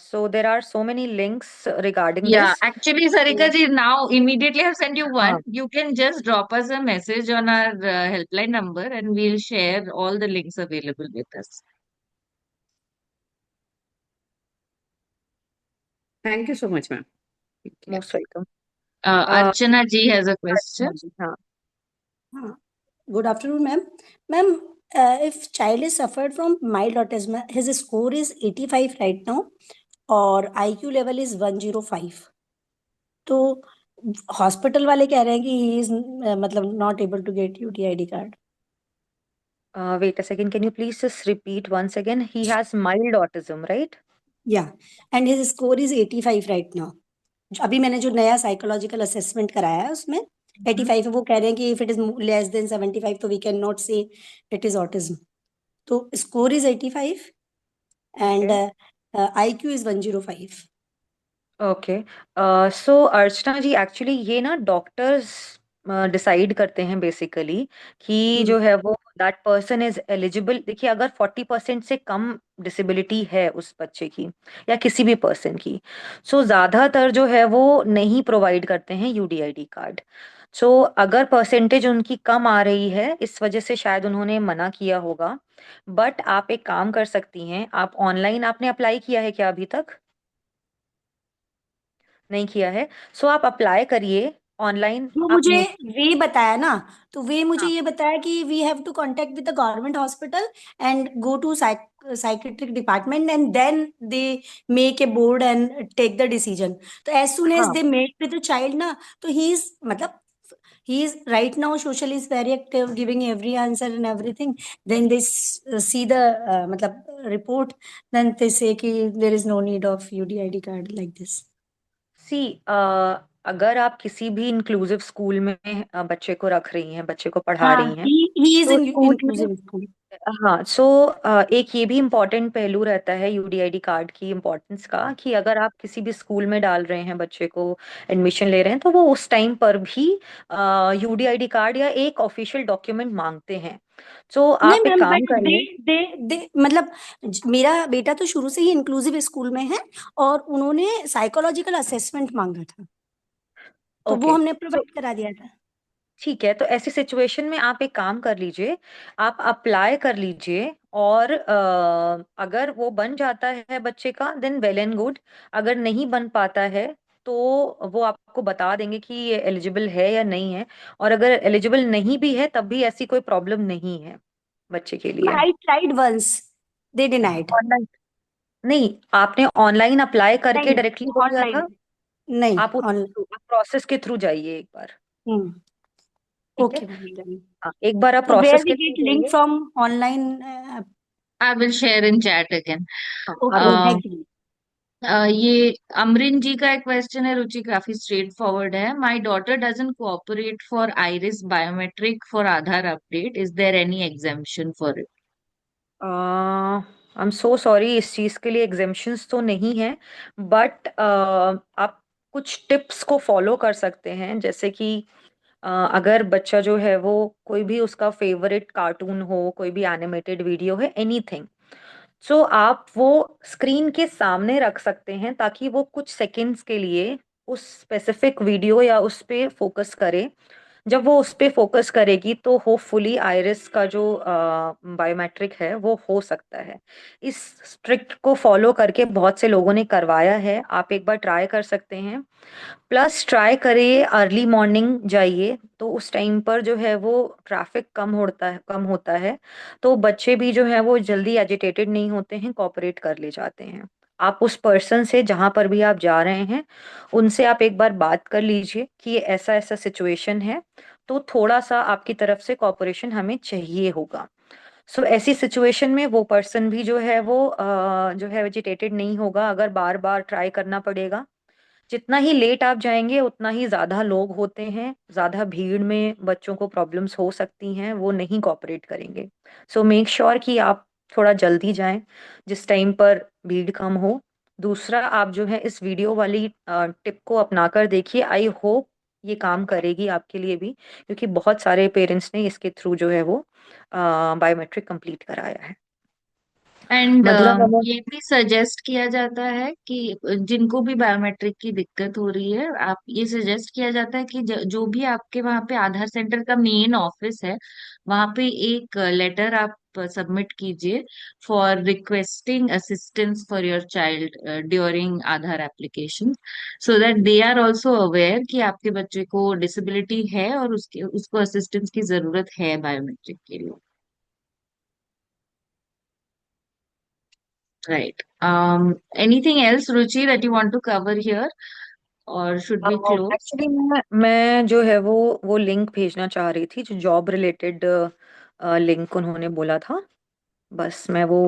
So there are so many links regarding Yeah, this. actually, Sarika So, ji, now immediately I've sent you one. हाँ, You can just drop us a message on our helpline number and we'll share all the links available with us. Thank you so much ma'am. most welcome. Archana ji has a question. हाँ जी, हाँ। हाँ, good afternoon, ma'am. Ma'am, if child is suffered from mild autism, his score is 85 right now, और IQ level is 105. तो hospital वाले कह रहे हैं कि ही इज मतलब not able to get UTID card. Wait a second. Can you please just repeat once again? He has mild autism, right? या and his score is 85 right now. अभी मैंने जो नया साइकोलॉजिकल असेसमेंट कराया है उसमें 85 है। वो कह रहे हैं कि if it is less than 75 तो we can not say it is autism. तो score is 85 and IQ is 105। Okay. So Archana ji, actually ये ना डॉक्टर्स डिसाइड करते हैं बेसिकली कि जो है वो दैट पर्सन इज एलिजिबल। देखिए, अगर 40% से कम डिसेबिलिटी है उस बच्चे की या किसी भी पर्सन की, सो ज्यादातर जो है वो नहीं प्रोवाइड करते हैं यूडीआईडी कार्ड। सो अगर परसेंटेज उनकी कम आ रही है, इस वजह से शायद उन्होंने मना किया होगा। बट आप एक काम कर सकती हैं, आप ऑनलाइन आपने अप्लाई किया है क्या अभी तक? नहीं किया है, सो आप अप्लाई करिए ऑनलाइन। वो आप मुझे वे बताया ना, तो वे मुझे हाँ ये बताया कि we have to contact with the government hospital and go to psychiatric department and then they make a board and take the decision. तो एज सुन एज हाँ they met with the child ना, तो he is मतलब he is right now socially is very active, giving every answer and everything. Then they see the matlab report, then they say ki there is no need of UDID card like this. सी अगर आप किसी भी inclusive school में बच्चे को रख रही हैं, बच्चे को पढ़ा हाँ, रही हैं, he is तो in स्कूल में inclusive school. हाँ, सो एक ये भी इम्पोर्टेंट पहलू रहता है यूडीआईडी कार्ड की इम्पोर्टेंस का, कि अगर आप किसी भी स्कूल में डाल रहे हैं बच्चे को, एडमिशन ले रहे हैं, तो वो उस टाइम पर भी यूडीआईडी कार्ड या एक ऑफिशियल डॉक्यूमेंट मांगते हैं। तो नहीं आप एक मैम, काम बट करिए। दे मतलब मेरा बेटा तो शुरू से ही इंक्लूसिव स्कूल में है, और उन्होंने साइकोलॉजिकल असेसमेंट मांगा था, तो वो ओके, हमने सो प्रोवाइड करा दिया था। ठीक है, तो ऐसी सिचुएशन में आप एक काम कर लीजिए, आप अप्लाई कर लीजिए, और अगर वो बन जाता है बच्चे का, देन वेल एंड गुड। अगर नहीं बन पाता है तो वो आपको बता देंगे कि ये एलिजिबल है या नहीं है, और अगर एलिजिबल नहीं भी है तब भी ऐसी कोई प्रॉब्लम नहीं है बच्चे के लिए। I tried once, they denied. Online नहीं, आपने ऑनलाइन अप्लाई करके नहीं, डायरेक्टली हो गया ऑनलाइन था। नहीं, आप उस ऑनलाइन। प्रोसेस के थ्रू जाइए एक बार। हम्म, ठीक है, ओके मैम। हाँ, एक बार आप So where प्रोसेस we के थ्रू get link जाइए। from online? I will share in chat again. हाँ, आप Okay, Uh, thank you. ये अमरिन जी का एक क्वेश्चन है, रुचि, काफी स्ट्रेट फॉरवर्ड है। My daughter doesn't cooperate for iris biometric for Aadhaar update, is there any exemption for it? I am so sorry, इस चीज़ के लिए एग्जेम्पशंस तो नहीं है, बट आप कुछ टिप्स को फॉलो कर सकते हैं, जैसे कि अगर बच्चा जो है वो कोई भी उसका फेवरेट कार्टून हो, कोई भी एनिमेटेड वीडियो है, एनीथिंग, सो आप वो स्क्रीन के सामने रख सकते हैं, ताकि वो कुछ सेकंड्स के लिए उस स्पेसिफिक वीडियो या उस पे फोकस करे। जब वो उस पे फोकस करेगी तो होपफुली आइरिस का जो बायोमेट्रिक है वो हो सकता है। इस स्ट्रिक्ट को फॉलो करके बहुत से लोगों ने करवाया है, आप एक बार ट्राई कर सकते हैं। प्लस ट्राई करिए अर्ली मॉर्निंग जाइए, तो उस टाइम पर जो है वो ट्रैफिक कम होता है, तो बच्चे भी जो है वो जल्दी एजिटेटेड नहीं होते हैं, कोऑपरेट कर ले जाते हैं। आप उस पर्सन से, जहां पर भी आप जा रहे हैं, उनसे आप एक बार बात कर लीजिए कि ये ऐसा ऐसा सिचुएशन है, तो थोड़ा सा आपकी तरफ से कोऑपरेशन हमें चाहिए होगा। सो ऐसी सिचुएशन में वो पर्सन भी जो है वो जो है वेजिटेटेड नहीं होगा, अगर बार बार ट्राई करना पड़ेगा। जितना ही लेट आप जाएंगे उतना ही ज्यादा लोग होते हैं, ज्यादा भीड़ में बच्चों को प्रॉब्लम्स हो सकती हैं, वो नहीं कोऑपरेट करेंगे। सो मेक श्योर कि आप थोड़ा जल्दी जाएं, जिस टाइम पर भीड़ कम हो। दूसरा, आप जो है इस वीडियो वाली टिप को अपनाकर देखिए, आई होप ये काम करेगी आपके लिए भी, क्योंकि बहुत सारे पेरेंट्स ने इसके थ्रू जो है वो बायोमेट्रिक कंप्लीट कराया है। एंड मधुरा मैंने ये भी सजेस्ट किया जाता है कि जिनको भी बायोमेट्रिक की दिक्कत हो रही है, आप ये सजेस्ट किया जाता है कि जो भी आपके वहाँ पे आधार सेंटर का मेन ऑफिस है, वहाँ पे एक लेटर आप सबमिट कीजिए for requesting assistance for your child during Aadhaar application, so that they are also aware कि आपके बच्चे को डिसेबिलिटी है और उसको असिस्टेंस की जरूरत है बायोमेट्रिक के लिए। Right. Anything else, Ruchi, that you want to cover here, or should we close? Actually मैं जो है वो लिंक भेजना चाह रही थी, जो जॉब रिलेटेड लिंक उन्होंने बोला था। बस मैं वो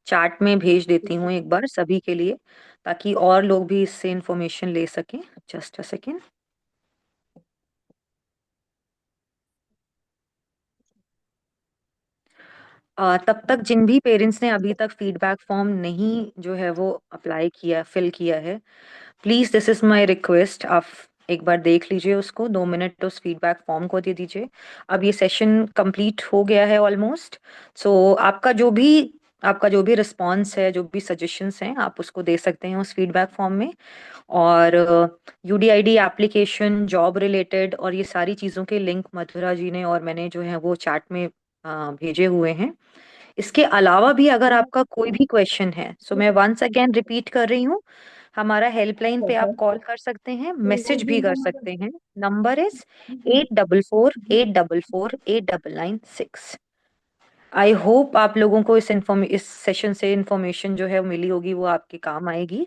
चैट में भेज देती हूँ एक बार सभी के लिए, ताकि और लोग भी इससे इंफॉर्मेशन ले सकें। Just a second. तब तक जिन भी पेरेंट्स ने अभी तक फीडबैक फॉर्म नहीं जो है वो अप्लाई किया, फिल किया है, please this is my request, आप एक बार देख लीजिए उसको, 2 मिनट उस फीडबैक फॉर्म को दे दीजिए। अब ये सेशन कंप्लीट हो गया है ऑलमोस्ट, सो आपका जो भी रिस्पॉन्स है, जो भी सजेशंस हैं, आप उसको दे सकते हैं उस फीडबैक फॉर्म में। और यूडीआईडी एप्लीकेशन, जॉब रिलेटेड और ये सारी चीज़ों के लिंक मधुरा जी ने और मैंने जो है वो चैट में भेजे हुए हैं। इसके अलावा भी अगर आपका कोई भी क्वेश्चन है, सो मैं वंस अगेन रिपीट कर रही हूँ, हमारा हेल्पलाइन पे आप कॉल कर सकते हैं, मैसेज भी कर सकते हैं। Number is 844448448996। आई होप आप लोगों को इस सेशन से इंफॉर्मेशन जो है मिली होगी, वो आपके काम आएगी।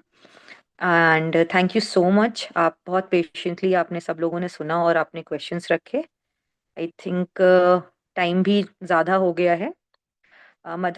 And thank you so much, आप बहुत पेशेंटली आपने सब लोगों ने सुना और आपने क्वेश्चंस रखे। आई थिंक टाइम भी ज़्यादा हो गया है। मधुरा